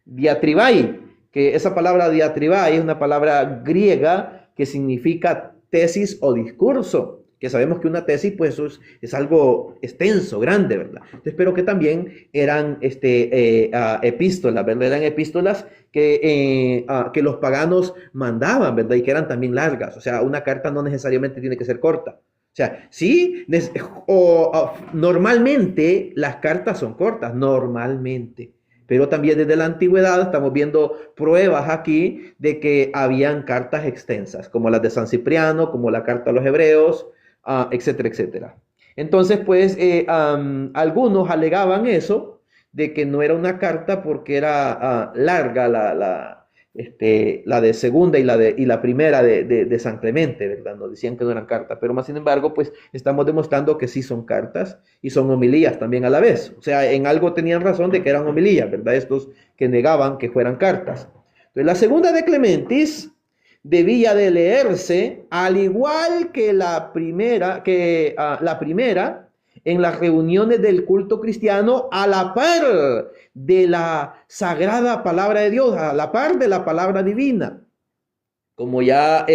[SPEAKER 1] diatribai, que esa palabra diatriba es una palabra griega que significa tesis o discurso, que sabemos que una tesis pues es algo extenso, grande, ¿verdad? Entonces, pero que también eran epístolas, ¿verdad? Eran epístolas que los paganos mandaban, ¿verdad? Y que eran también largas. O sea, una carta no necesariamente tiene que ser corta. O sea, sí, normalmente las cartas son cortas, normalmente. Pero también desde la antigüedad estamos viendo pruebas aquí de que habían cartas extensas, como las de San Cipriano, como la carta a los Hebreos, etcétera, etcétera. Entonces, pues, algunos alegaban eso, de que no era una carta porque era larga la de segunda y la primera de San Clemente, ¿verdad? Nos decían que no eran cartas, pero más sin embargo, pues, estamos demostrando que sí son cartas y son homilías también a la vez. O sea, en algo tenían razón de que eran homilías, ¿verdad? Estos que negaban que fueran cartas. Entonces, la segunda de Clementis debía de leerse al igual que la primera, en las reuniones del culto cristiano, a la par de la sagrada palabra de Dios, a la par de la palabra divina. Como ya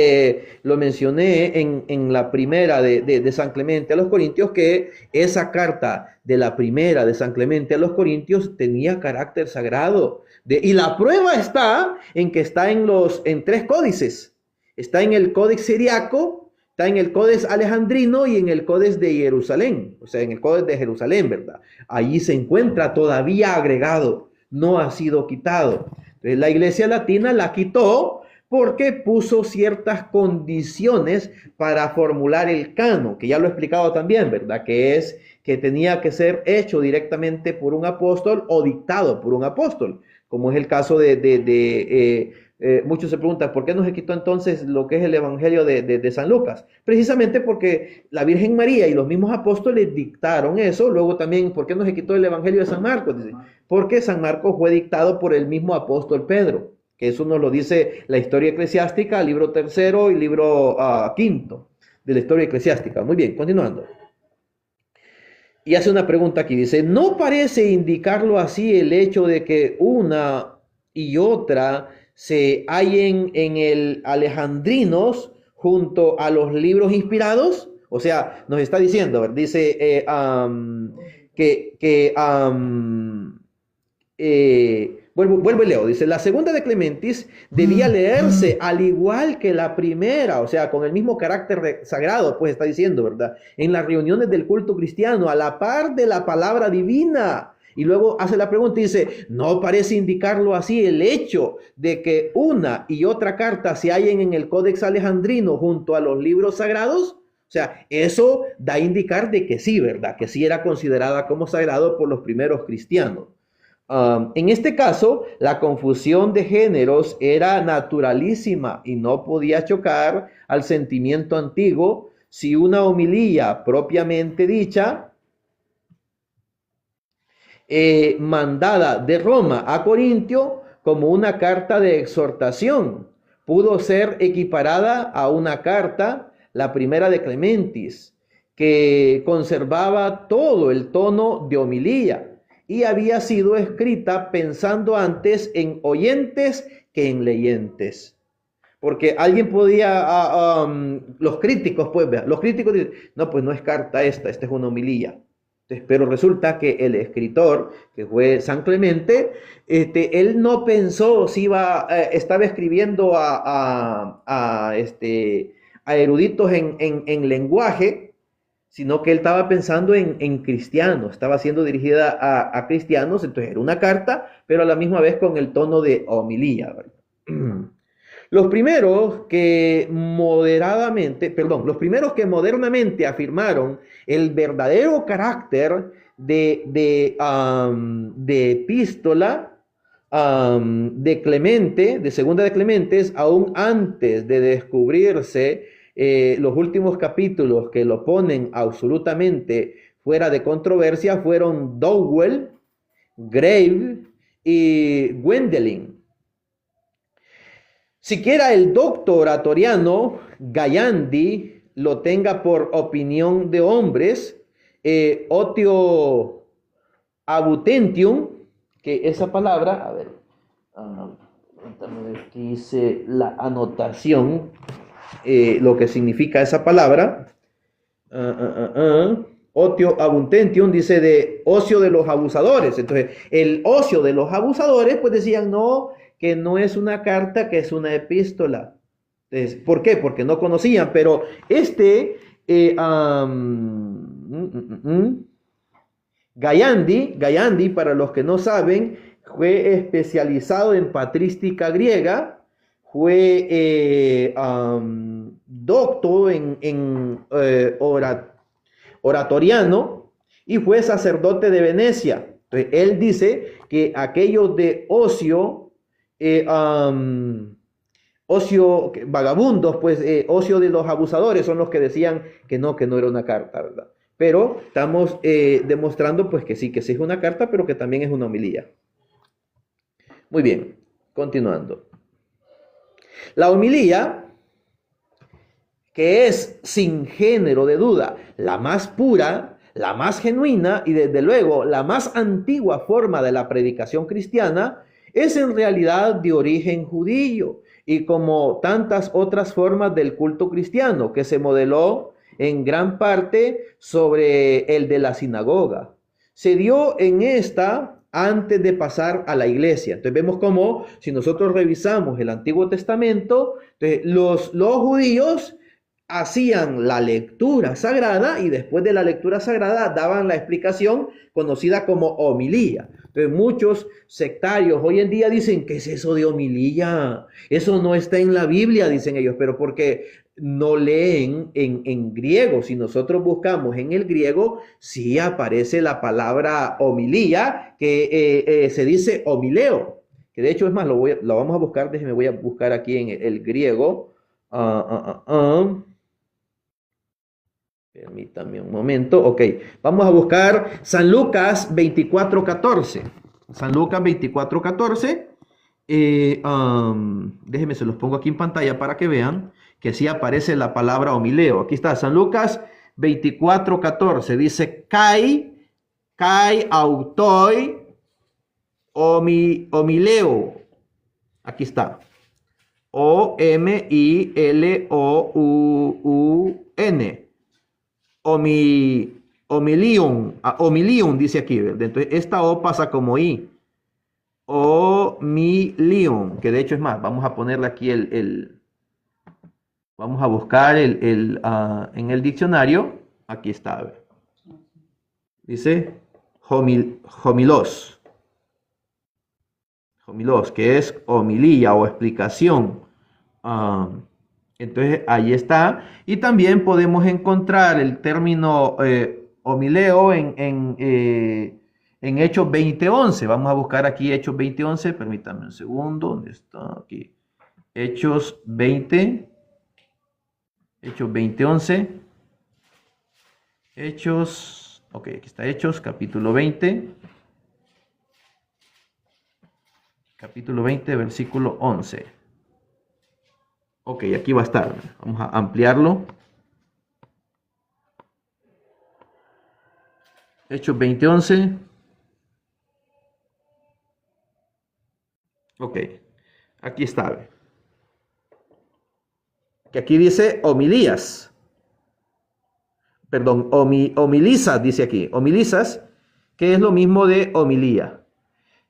[SPEAKER 1] lo mencioné en la primera de San Clemente a los Corintios, que esa carta de la primera de San Clemente a los Corintios tenía carácter sagrado. Y la prueba está en que está en tres códices. Está en el Codex Siriaco, está en el Codex Alejandrino y en el Codex de Jerusalén. O sea, en el Codex de Jerusalén, ¿verdad? Allí se encuentra todavía agregado, no ha sido quitado. Entonces, la Iglesia Latina la quitó porque puso ciertas condiciones para formular el canon, que ya lo he explicado también, ¿verdad? Que es que tenía que ser hecho directamente por un apóstol o dictado por un apóstol, como es el caso muchos se preguntan, ¿por qué no se quitó entonces lo que es el Evangelio de San Lucas? Precisamente porque la Virgen María y los mismos apóstoles dictaron eso. Luego también, ¿por qué no se quitó el Evangelio de San Marcos? Dice, porque San Marcos fue dictado por el mismo apóstol Pedro, que eso nos lo dice la historia eclesiástica, libro 3 y libro 5 de la historia eclesiástica. Muy bien, continuando. Y hace una pregunta aquí, dice, ¿no parece indicarlo así el hecho de que una y otra se hallen en el Alejandrinos junto a los libros inspirados? O sea, nos está diciendo, dice vuelvo y leo, dice, la segunda de Clementis debía leerse al igual que la primera, o sea, con el mismo carácter sagrado, pues está diciendo, ¿verdad? En las reuniones del culto cristiano, a la par de la palabra divina. Y luego hace la pregunta y dice, ¿no parece indicarlo así el hecho de que una y otra carta se hallen en el Códex Alejandrino junto a los libros sagrados? O sea, eso da a indicar de que sí, ¿verdad? Que sí era considerada como sagrado por los primeros cristianos. En este caso, la confusión de géneros era naturalísima y no podía chocar al sentimiento antiguo si una homilía propiamente dicha mandada de Roma a Corintio como una carta de exhortación pudo ser equiparada a una carta, la primera de Clementis, que conservaba todo el tono de homilía y había sido escrita pensando antes en oyentes que en leyentes. Porque alguien podía, los críticos, pues, los críticos dicen, no, pues no es carta esta es una homilía. Pero resulta que el escritor, que fue San Clemente, él no pensó si estaba escribiendo a eruditos en lenguaje, sino que él estaba pensando en cristianos, estaba siendo dirigida a cristianos, entonces era una carta, pero a la misma vez con el tono de homilía, ¿verdad? Los primeros que modernamente afirmaron el verdadero carácter de epístola de Clemente, de segunda de Clementes, aún antes de descubrirse los últimos capítulos que lo ponen absolutamente fuera de controversia, fueron Dowell, Grave y Gwendolen. Siquiera el doctor oratoriano Gayandi lo tenga por opinión de hombres, Otio Abutentium, que esa palabra, Permítame ver qué dice la anotación, lo que significa esa palabra. Otio abundentium dice de ocio de los abusadores. Entonces, el ocio de los abusadores, pues decían no, que no es una carta, que es una epístola. Entonces, ¿por qué? Porque no conocían, pero Gayandi, para los que no saben, fue especializado en patrística griega, fue doctor en oratoriano y fue sacerdote de Venecia. Entonces, él dice que aquellos de ocio, ocio vagabundos, pues ocio de los abusadores son los que decían que no era una carta, ¿verdad? Pero estamos demostrando pues que sí es una carta, pero que también es una homilía. Muy bien, continuando. La homilía, que es sin género de duda la más pura, la más genuina y desde luego la más antigua forma de la predicación cristiana, es en realidad de origen judío y como tantas otras formas del culto cristiano que se modeló en gran parte sobre el de la sinagoga. Se dio en esta antes de pasar a la iglesia. Entonces vemos cómo, si nosotros revisamos el Antiguo Testamento, los judíos hacían la lectura sagrada y después de la lectura sagrada daban la explicación conocida como homilía. Entonces muchos sectarios hoy en día dicen, ¿qué es eso de homilía? Eso no está en la Biblia, dicen ellos, pero porque no leen en griego. Si nosotros buscamos en el griego, sí aparece la palabra homilía, que se dice homileo, que de hecho es más, lo vamos a buscar, déjenme, voy a buscar aquí en el griego. Permítame un momento. Ok, vamos a buscar San Lucas 24:14. San Lucas 24:14. Déjenme, se los pongo aquí en pantalla para que vean que sí aparece la palabra homileo. Aquí está, San Lucas 24:14. Dice, kai autoi homileo. Aquí está. OMILOUN. Homilium dice aquí, ¿verdad? Entonces esta O pasa como I. Homilium, que de hecho es más, vamos a ponerle aquí vamos a buscar en el diccionario. Aquí está, a ver. Dice homilos, que es homilía o explicación. Entonces ahí está. Y también podemos encontrar el término homileo en Hechos 20:11. Vamos a buscar aquí Hechos 20:11. Permítanme un segundo. ¿Dónde está? Aquí. Hechos 20. Hechos 20:11. Hechos. Ok, aquí está Hechos, capítulo 20. Capítulo 20, versículo 11. Ok, aquí va a estar. Vamos a ampliarlo. Hechos 20:11. Ok, aquí está. Que aquí dice homilías. Perdón, homilizas dice aquí. Homilizas, que es lo mismo de homilía.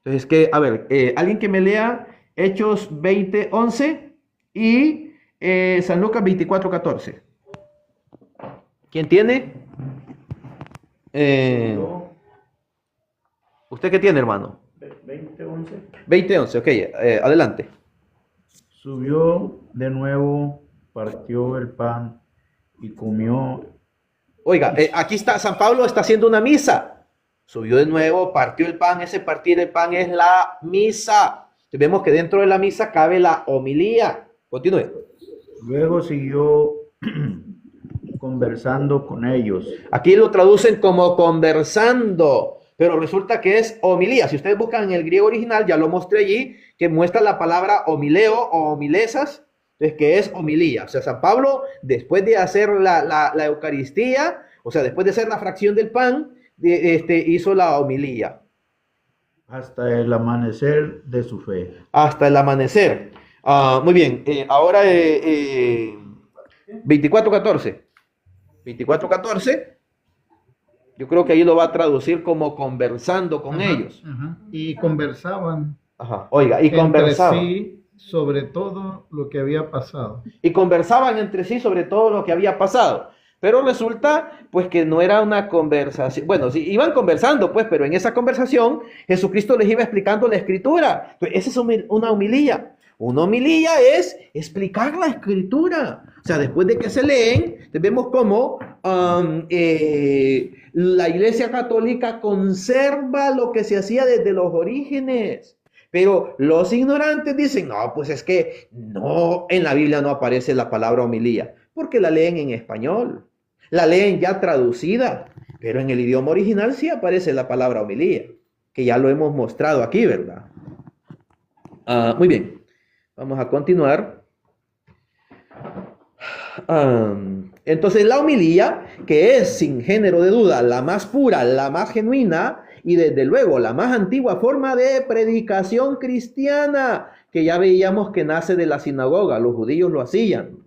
[SPEAKER 1] Entonces, a ver, alguien que me lea Hechos 20:11 y San Lucas 24:14. ¿Quién tiene? ¿Usted qué tiene, hermano?
[SPEAKER 8] 20:11.
[SPEAKER 1] 20:11, ok, adelante.
[SPEAKER 8] Subió de nuevo, partió el pan y comió.
[SPEAKER 1] Oiga, aquí está, San Pablo está haciendo una misa. Subió de nuevo, partió el pan. Ese partir el pan es la misa. Vemos que dentro de la misa cabe la homilía. Continúe.
[SPEAKER 8] Luego siguió conversando con ellos.
[SPEAKER 1] Aquí lo traducen como conversando, pero resulta que es homilía. Si ustedes buscan en el griego original, ya lo mostré allí, que muestra la palabra homileo o homilesas, entonces que es homilía. O sea, San Pablo, después de hacer la Eucaristía, o sea, después de hacer la fracción del pan, hizo la homilía.
[SPEAKER 8] hasta el amanecer de su fe.
[SPEAKER 1] Hasta el amanecer. Muy bien, ahora 24:14. 24:14. Yo creo que ahí lo va a traducir como conversando con ellos.
[SPEAKER 7] Ajá. Y conversaban
[SPEAKER 1] Ajá. Oiga, y
[SPEAKER 7] entre
[SPEAKER 1] conversaban.
[SPEAKER 7] sí sobre todo lo que había pasado.
[SPEAKER 1] Y conversaban entre sí sobre todo lo que había pasado. Pero resulta, pues, que no era una conversación. Bueno, sí, iban conversando, pues, pero en esa conversación Jesucristo les iba explicando la Escritura. Entonces, esa es una homilía. Una homilía es explicar la Escritura. O sea, después de que se leen, vemos cómo la Iglesia Católica conserva lo que se hacía desde los orígenes. Pero los ignorantes dicen, no, pues es que no, en la Biblia no aparece la palabra homilía, porque la leen en español, la leen ya traducida, pero en el idioma original sí aparece la palabra homilía, que ya lo hemos mostrado aquí, ¿verdad? Muy bien, vamos a continuar. Entonces la homilía, que es sin género de duda la más pura, la más genuina y desde luego la más antigua forma de predicación cristiana, que ya veíamos que nace de la sinagoga, los judíos lo hacían.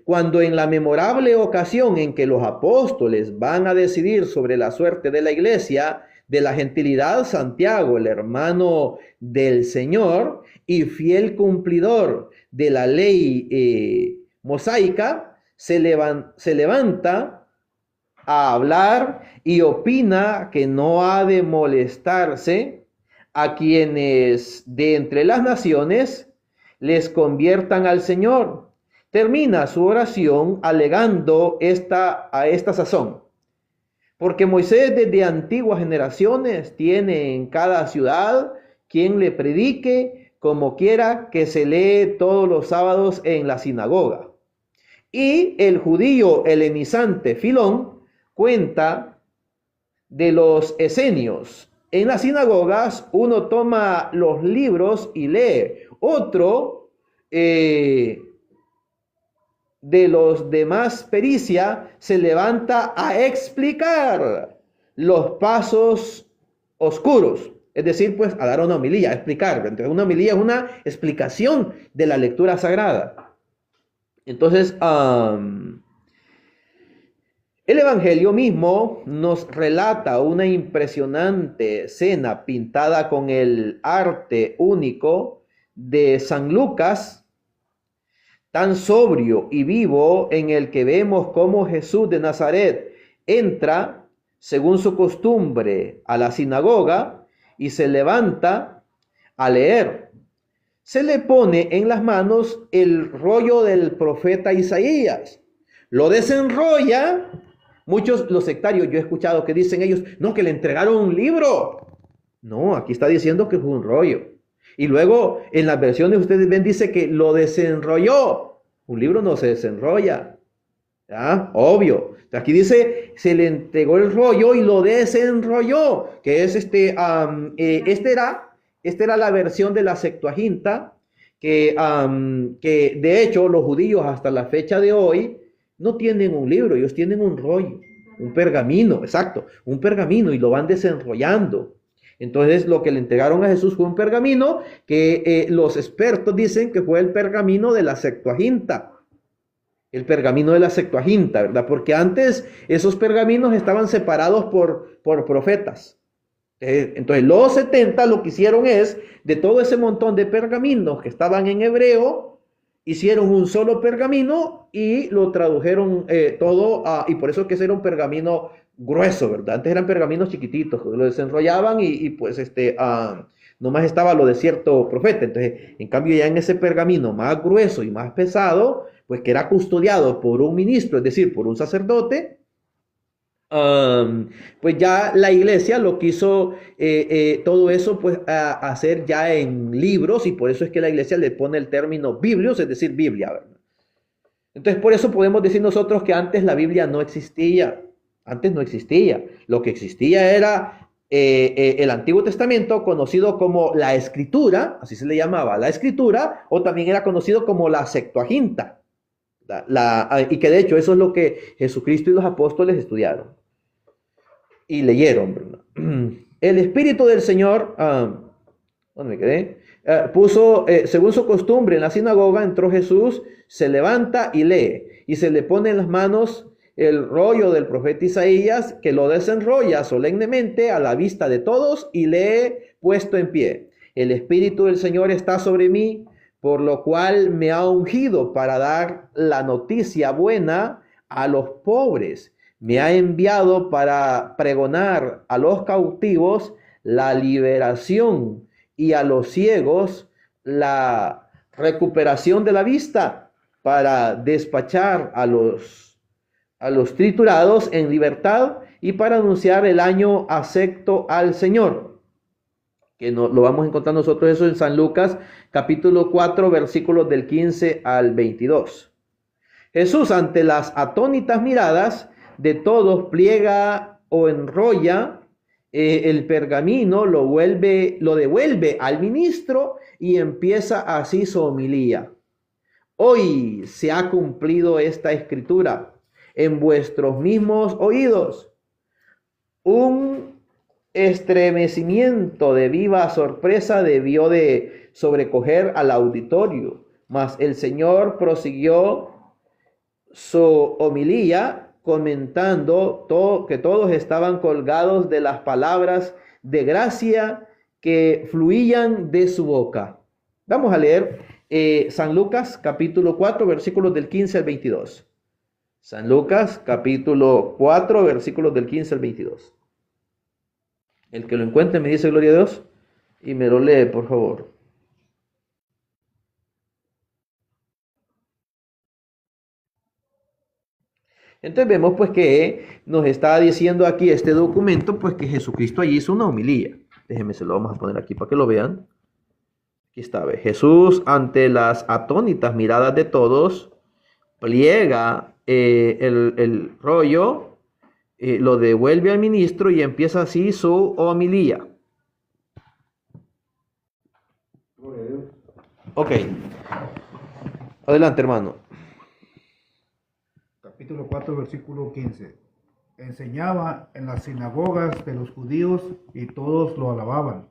[SPEAKER 1] Cuando en la memorable ocasión en que los apóstoles van a decidir sobre la suerte de la iglesia, de la gentilidad, Santiago, el hermano del Señor y fiel cumplidor de la ley mosaica, se levanta a hablar y opina que no ha de molestarse a quienes de entre las naciones les conviertan al Señor. Termina su oración alegando a esta sazón: porque Moisés desde antiguas generaciones tiene en cada ciudad quien le predique, como quiera, que se lee todos los sábados en la sinagoga. Y el judío helenizante Filón cuenta de los esenios. En las sinagogas uno toma los libros y lee. Otro de los demás pericia se levanta a explicar los pasos oscuros. Es decir, pues a dar una homilía, a explicar. Entonces, una homilía es una explicación de la lectura sagrada. Entonces, el Evangelio mismo nos relata una impresionante escena pintada con el arte único de San Lucas, tan sobrio y vivo, en el que vemos cómo Jesús de Nazaret entra, según su costumbre, a la sinagoga y se levanta a leer. Se le pone en las manos el rollo del profeta Isaías, lo desenrolla. Muchos, los sectarios, yo he escuchado que dicen ellos, no, que le entregaron un libro. No, aquí está diciendo que fue un rollo. Y luego en las versiones ustedes ven, dice que lo desenrolló. Un libro no se desenrolla, ¿ya? Obvio. Aquí dice, se le entregó el rollo y lo desenrolló, que es esta era la versión de la Septuaginta, que de hecho los judíos hasta la fecha de hoy no tienen un libro, ellos tienen un rollo, un pergamino, exacto, un pergamino, y lo van desenrollando. Entonces lo que le entregaron a Jesús fue un pergamino que los expertos dicen que fue el pergamino de la Septuaginta. El pergamino de la Septuaginta, ¿verdad? Porque antes esos pergaminos estaban separados por profetas. Entonces los 70 lo que hicieron es, de todo ese montón de pergaminos que estaban en hebreo, hicieron un solo pergamino y lo tradujeron todo, y por eso que ese era un pergamino grueso, ¿verdad? Antes eran pergaminos chiquititos, lo desenrollaban y pues nomás estaba lo de cierto profeta. Entonces, en cambio, ya en ese pergamino más grueso y más pesado, pues que era custodiado por un ministro, es decir, por un sacerdote, pues ya la iglesia lo quiso todo eso pues hacer ya en libros, y por eso es que la iglesia le pone el término biblios, es decir, Biblia, ¿verdad? Entonces por eso podemos decir nosotros que antes la Biblia no existía. Antes no existía. Lo que existía era el Antiguo Testamento, conocido como la Escritura, así se le llamaba, la Escritura, o también era conocido como la Septuaginta. Y que de hecho eso es lo que Jesucristo y los apóstoles estudiaron y leyeron, ¿verdad? El Espíritu del Señor, ¿dónde me quedé? Puso, según su costumbre, en la sinagoga entró Jesús, se levanta y lee, y se le pone en las manos el rollo del profeta Isaías, que lo desenrolla solemnemente a la vista de todos y lee puesto en pie. El Espíritu del Señor está sobre mí, por lo cual me ha ungido para dar la noticia buena a los pobres. Me ha enviado para pregonar a los cautivos la liberación y a los ciegos la recuperación de la vista, para despachar a los triturados en libertad y para anunciar el año acepto al Señor. Que lo vamos a encontrar nosotros eso en San Lucas, capítulo 4, versículos del 15 al 22. Jesús, ante las atónitas miradas de todos, pliega o enrolla el pergamino, lo devuelve al ministro y empieza así su homilía. Hoy se ha cumplido esta escritura en vuestros mismos oídos. Un estremecimiento de viva sorpresa debió de sobrecoger al auditorio, mas el Señor prosiguió su homilía comentando que todos estaban colgados de las palabras de gracia que fluían de su boca. Vamos a leer San Lucas capítulo 4 versículos del 15 al 22. San Lucas capítulo 4 versículos del 15 al 22. El que lo encuentre me dice gloria a Dios y me lo lee, por favor. Entonces vemos pues que nos está diciendo aquí este documento pues que Jesucristo allí hizo una homilía. Déjenme, se lo vamos a poner aquí para que lo vean. Aquí está, ¿ve? Jesús, ante las atónitas miradas de todos, pliega el rollo, lo devuelve al ministro y empieza así su homilía. Ok. Adelante, hermano.
[SPEAKER 2] Capítulo 4, versículo 15. Enseñaba en las sinagogas de los judíos y todos lo alababan.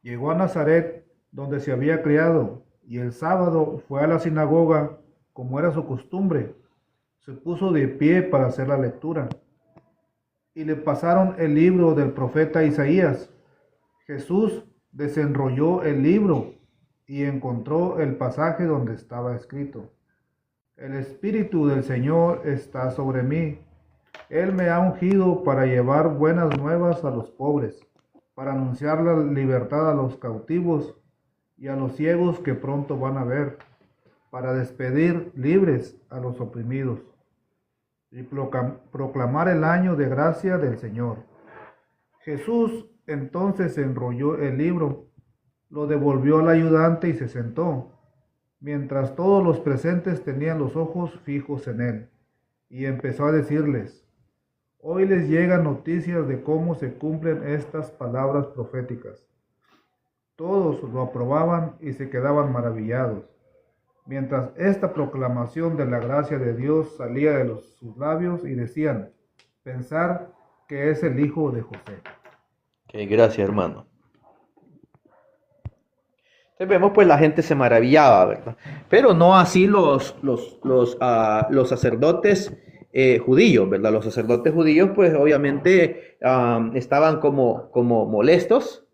[SPEAKER 2] Llegó a Nazaret, donde se había criado, y el sábado fue a la sinagoga, como era su costumbre. Se puso de pie para hacer la lectura. Y le pasaron el libro del profeta Isaías. Jesús desenrolló el libro y encontró el pasaje donde estaba escrito: El Espíritu del Señor está sobre mí. Él me ha ungido para llevar buenas nuevas a los pobres, para anunciar la libertad a los cautivos y a los ciegos que pronto van a ver, para despedir libres a los oprimidos y proclamar el año de gracia del Señor. Jesús entonces enrolló el libro, lo devolvió al ayudante y se sentó, mientras todos los presentes tenían los ojos fijos en él, y empezó a decirles: Hoy les llegan noticias de cómo se cumplen estas palabras proféticas. Todos lo aprobaban y se quedaban maravillados, mientras esta proclamación de la gracia de Dios salía de sus labios, y decían: pensar que es el hijo de José.
[SPEAKER 1] Gracias, hermano. Entonces vemos pues la gente se maravillaba, ¿verdad? Pero no así los sacerdotes judíos, ¿verdad? Los sacerdotes judíos pues obviamente estaban como molestos,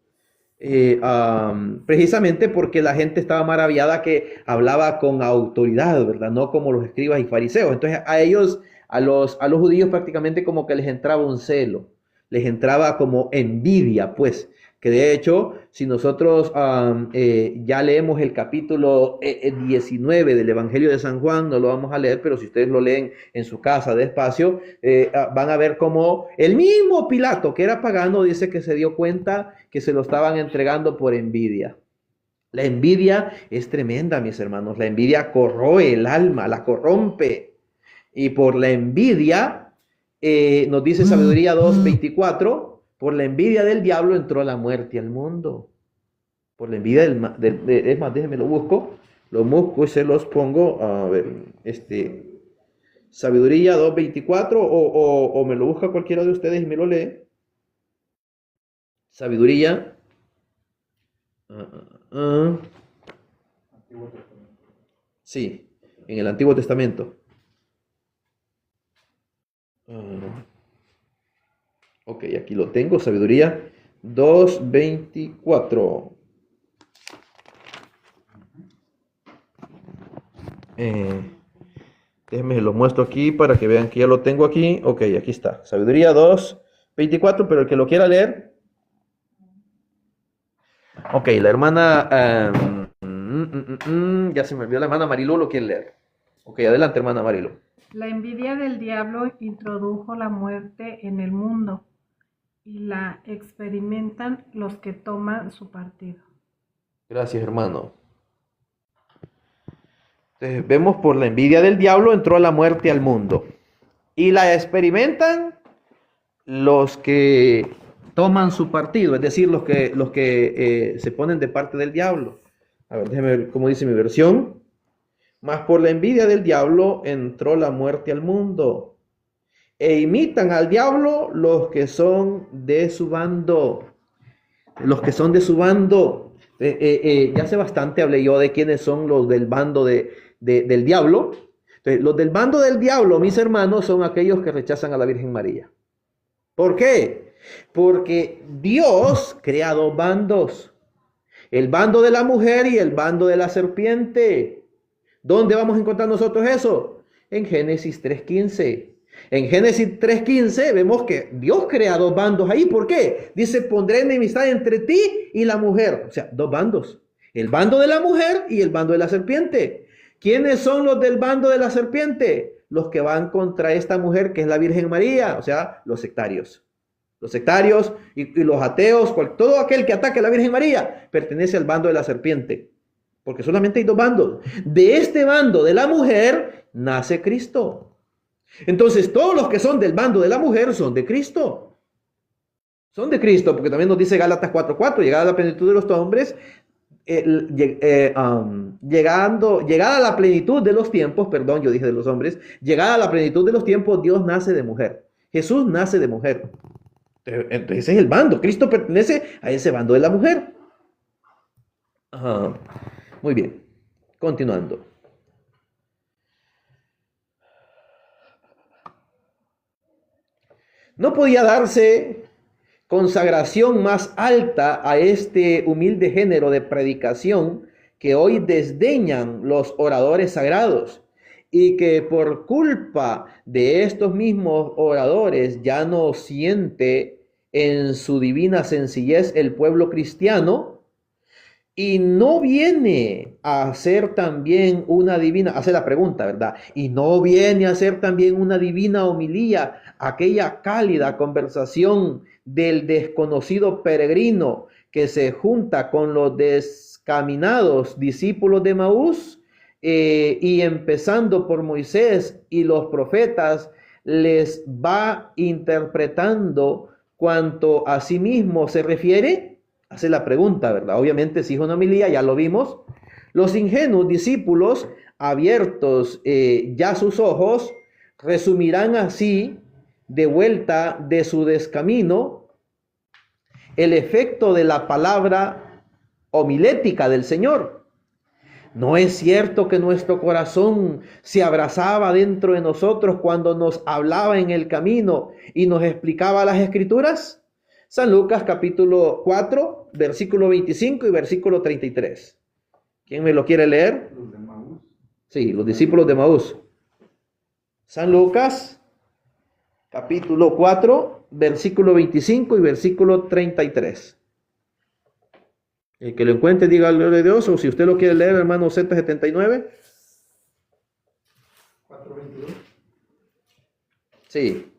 [SPEAKER 1] precisamente porque la gente estaba maravillada que hablaba con autoridad, ¿verdad? No como los escribas y fariseos. Entonces a ellos, a los judíos prácticamente como que les entraba un celo, les entraba como envidia, pues. Que de hecho, si nosotros ya leemos el capítulo 19 del Evangelio de San Juan, no lo vamos a leer, pero si ustedes lo leen en su casa despacio, van a ver cómo el mismo Pilato, que era pagano, dice que se dio cuenta que se lo estaban entregando por envidia. La envidia es tremenda, mis hermanos. La envidia corroe el alma, la corrompe. Y por la envidia, nos dice Sabiduría 2:24, por la envidia del diablo entró la muerte al mundo. Por la envidia es más, déjenme lo busco y se los pongo. A ver, Sabiduría 2:24, o me lo busca cualquiera de ustedes y me lo lee. Sabiduría. Sí, en el Antiguo Testamento. Ok, aquí lo tengo, sabiduría 2:24. Déjenme lo muestro aquí para que vean que ya lo tengo aquí. Ok, aquí está, sabiduría 2:24, pero el que lo quiera leer. Ok, la hermana, ya se me olvidó, la hermana Marilu lo quiere leer. Ok, adelante, hermana Marilu.
[SPEAKER 5] La envidia del diablo introdujo la muerte en el mundo y la experimentan los que toman su partido.
[SPEAKER 1] Gracias, hermano. Entonces, vemos por la envidia del diablo entró la muerte al mundo. Y la experimentan los que toman su partido, es decir, los que se ponen de parte del diablo. A ver, déjeme ver cómo dice mi versión. Mas por la envidia del diablo entró la muerte al mundo. E imitan al diablo los que son de su bando. Los que son de su bando. Ya hace bastante hablé yo de quiénes son los del bando del diablo. Entonces, los del bando del diablo, mis hermanos, son aquellos que rechazan a la Virgen María. ¿Por qué? Porque Dios crea dos bandos. El bando de la mujer y el bando de la serpiente. ¿Dónde vamos a encontrar nosotros eso? En Génesis 3:15. En Génesis 3:15 vemos que Dios crea dos bandos ahí. ¿Por qué? Dice, pondré enemistad entre ti y la mujer. O sea, dos bandos. El bando de la mujer y el bando de la serpiente. ¿Quiénes son los del bando de la serpiente? Los que van contra esta mujer que es la Virgen María. O sea, los sectarios. Los sectarios y los ateos, todo aquel que ataque a la Virgen María pertenece al bando de la serpiente. Porque solamente hay dos bandos. De este bando de la mujer nace Cristo. Entonces, todos los que son del bando de la mujer son de Cristo. Son de Cristo, porque también nos dice Gálatas 4:4, llegada a la plenitud de los hombres, llegada a la plenitud de los tiempos, perdón, yo dije de los hombres, llegada a la plenitud de los tiempos, Dios nace de mujer. Jesús nace de mujer. Entonces, ese es el bando. Cristo pertenece a ese bando de la mujer. Muy bien, continuando. No podía darse consagración más alta a este humilde género de predicación que hoy desdeñan los oradores sagrados y que por culpa de estos mismos oradores ya no siente en su divina sencillez el pueblo cristiano. Y no viene a hacer también una divina, hace la pregunta, ¿verdad? Y no viene a hacer también una divina homilía, aquella cálida conversación del desconocido peregrino que se junta con los descaminados discípulos de Maús, y empezando por Moisés y los profetas, les va interpretando cuanto a sí mismo se refiere. Hace la pregunta, ¿verdad? Obviamente, si es una homilía, ya lo vimos. Los ingenuos discípulos, abiertos ya sus ojos, resumirán así, de vuelta de su descamino, el efecto de la palabra homilética del Señor. ¿No es cierto que nuestro corazón se abrazaba dentro de nosotros cuando nos hablaba en el camino y nos explicaba las Escrituras? San Lucas capítulo 4, versículo 25 y versículo 33. ¿Quién me lo quiere leer? Los de Maús. Sí, los discípulos de Maús. San Lucas capítulo 4, versículo 25 y versículo 33. El que lo encuentre diga gloria a Dios, o si usted lo quiere leer, hermano Z79. 4:22. Sí.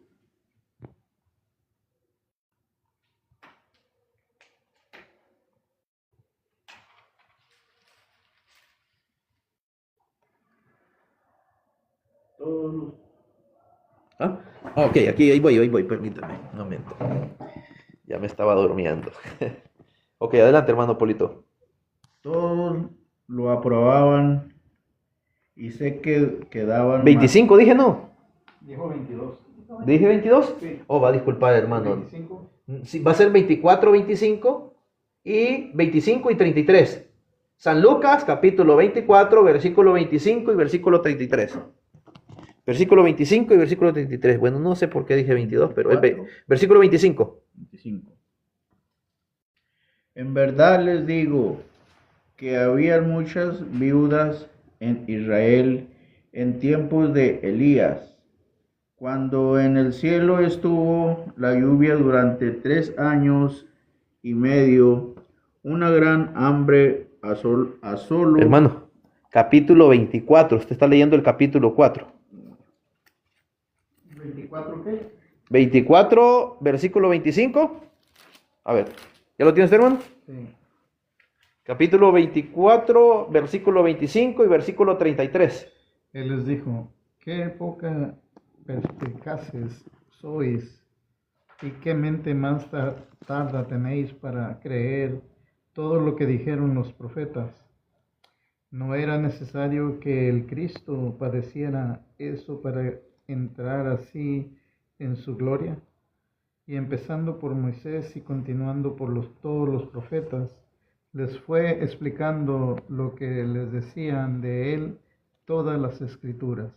[SPEAKER 1] Ok, aquí ahí voy, permítame un momento. Ya me estaba durmiendo. Ok, adelante, hermano Polito.
[SPEAKER 8] Todos lo aprobaban y sé que quedaban
[SPEAKER 1] 25 dije, ¿no?
[SPEAKER 7] Dijo 22.
[SPEAKER 1] ¿Dije 22?
[SPEAKER 7] Sí.
[SPEAKER 1] Oh, va a disculpar, hermano.
[SPEAKER 7] 25.
[SPEAKER 1] Sí, va a ser 24, 25 y 25 y 33. San Lucas, capítulo 24, versículo 25 y versículo 33. Versículo 25 y versículo 33. Bueno, no sé por qué dije 22, pero es versículo 25.
[SPEAKER 8] 25. En verdad les digo que había muchas viudas en Israel en tiempos de Elías, cuando en el cielo estuvo la lluvia durante 3 años y medio, una gran hambre asoló.
[SPEAKER 1] Hermano, capítulo 24. Usted está leyendo el capítulo 4.
[SPEAKER 7] ¿24 qué?
[SPEAKER 1] 24, versículo 25. A ver, ¿ya lo tienes, hermano?
[SPEAKER 7] Sí.
[SPEAKER 1] Capítulo 24, versículo 25 y versículo 33.
[SPEAKER 7] Él les dijo, qué poca perspicaces sois y qué mente más tarda tenéis para creer todo lo que dijeron los profetas. ¿No era necesario que el Cristo padeciera eso para entrar así en su gloria? Y empezando por Moisés y continuando por todos los profetas, les fue explicando lo que les decían de él todas las escrituras.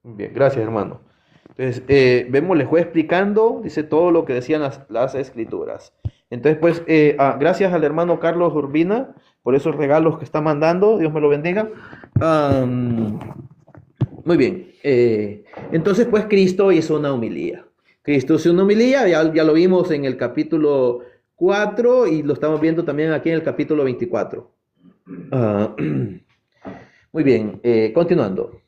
[SPEAKER 1] Bien, gracias, hermano. Entonces, vemos, les fue explicando, dice todo lo que decían las escrituras. Entonces, pues, gracias al hermano Carlos Urbina por esos regalos que está mandando. Dios me lo bendiga. Muy bien. Entonces, pues, Cristo hizo una homilía. Cristo hizo una homilía, ya lo vimos en el capítulo 4 y lo estamos viendo también aquí en el capítulo 24. Muy bien, continuando.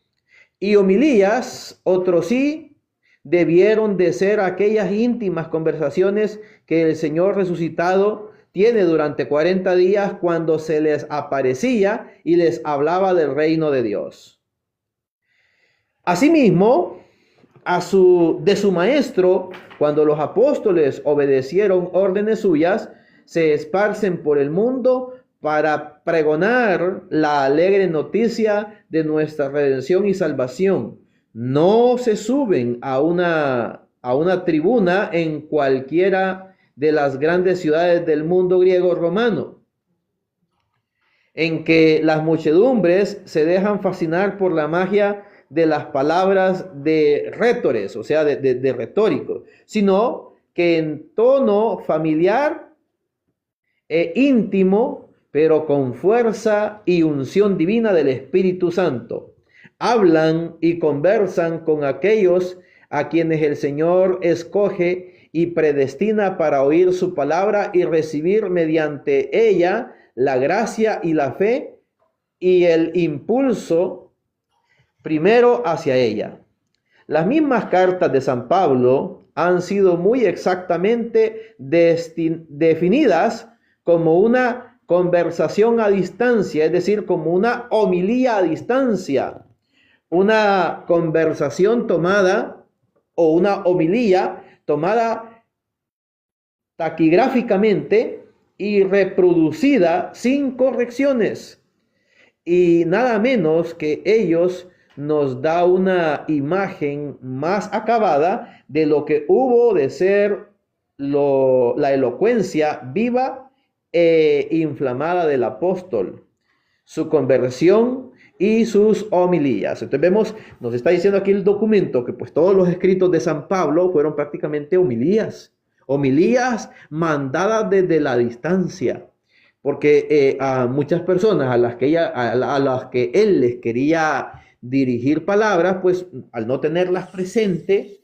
[SPEAKER 1] Y homilías, otros sí, debieron de ser aquellas íntimas conversaciones que el Señor resucitado tiene durante 40 días cuando se les aparecía y les hablaba del reino de Dios. Asimismo, de su maestro, cuando los apóstoles obedecieron órdenes suyas, se esparcen por el mundo para pregonar la alegre noticia de nuestra redención y salvación. No se suben a una tribuna en cualquiera de las grandes ciudades del mundo griego romano, en que las muchedumbres se dejan fascinar por la magia de las palabras de rhétores, o sea, de retóricos, sino que en tono familiar e íntimo, pero con fuerza y unción divina del Espíritu Santo, hablan y conversan con aquellos a quienes el Señor escoge y predestina para oír su palabra y recibir mediante ella la gracia y la fe y el impulso primero hacia ella. Las mismas cartas de San Pablo han sido muy exactamente definidas como una conversación a distancia, es decir, como una homilía a distancia, una conversación tomada o una homilía tomada taquigráficamente y reproducida sin correcciones. Y nada menos que ellos nos da una imagen más acabada de lo que hubo de ser la elocuencia viva e inflamada del apóstol, su conversión y sus homilías. Entonces vemos, nos está diciendo aquí el documento que pues todos los escritos de San Pablo fueron prácticamente homilías mandadas desde la distancia, porque a muchas personas a las que él les quería dirigir palabras, pues al no tenerlas presentes,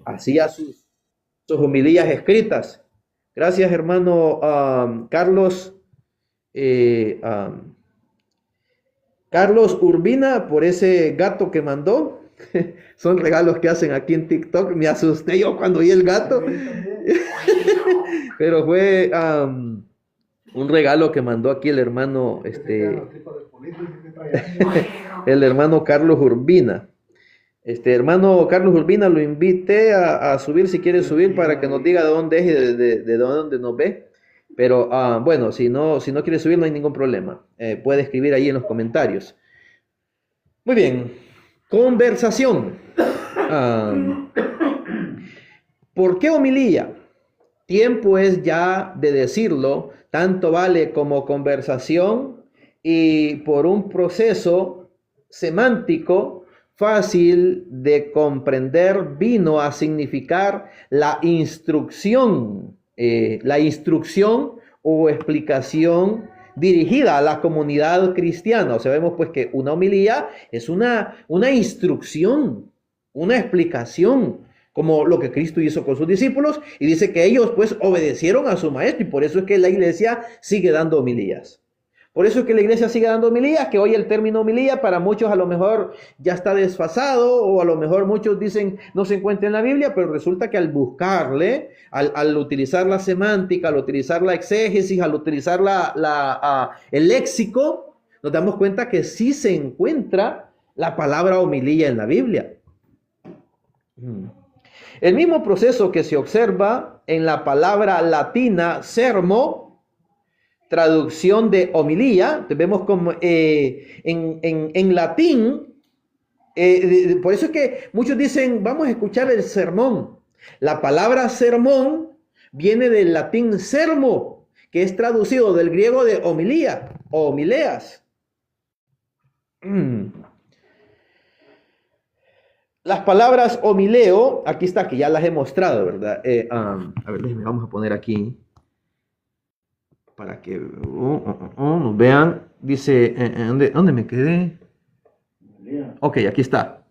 [SPEAKER 1] hacía sus homilías escritas. Gracias, hermano Carlos Urbina, por ese gato que mandó. Son regalos que hacen aquí en TikTok. Me asusté yo cuando vi el gato. Pero fue un regalo que mandó aquí el hermano el hermano Carlos Urbina. Hermano Carlos Urbina, lo invité a subir, si quiere subir, para que nos diga de dónde es y de dónde nos ve. Pero bueno, si no quiere subir, no hay ningún problema. Puede escribir ahí en los comentarios. Muy bien. Conversación. ¿Por qué homilía? Tiempo es ya de decirlo, tanto vale como conversación y por un proceso semántico fácil de comprender vino a significar la instrucción o explicación dirigida a la comunidad cristiana. O sea, vemos pues que una homilía es una instrucción, una explicación, como lo que Cristo hizo con sus discípulos, y dice que ellos pues obedecieron a su maestro, y por eso es que la iglesia sigue dando homilías. Por eso es que la iglesia sigue dando homilías, que hoy el término homilía para muchos a lo mejor ya está desfasado, o a lo mejor muchos dicen no se encuentra en la Biblia, pero resulta que al buscarle, al utilizar la semántica, al utilizar la exégesis, al utilizar el léxico, nos damos cuenta que sí se encuentra la palabra homilía en la Biblia. El mismo proceso que se observa en la palabra latina sermo, traducción de homilía, vemos como en latín, por eso es que muchos dicen, vamos a escuchar el sermón. La palabra sermón viene del latín sermo, que es traducido del griego de homilía o homileas. Las palabras homileo, aquí está, que ya las he mostrado, ¿verdad? A ver, vamos a poner aquí para que nos vean. Dice, ¿dónde me quedé? Ok, aquí está.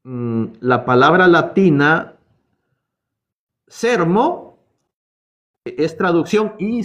[SPEAKER 1] La palabra latina sermo es traducción y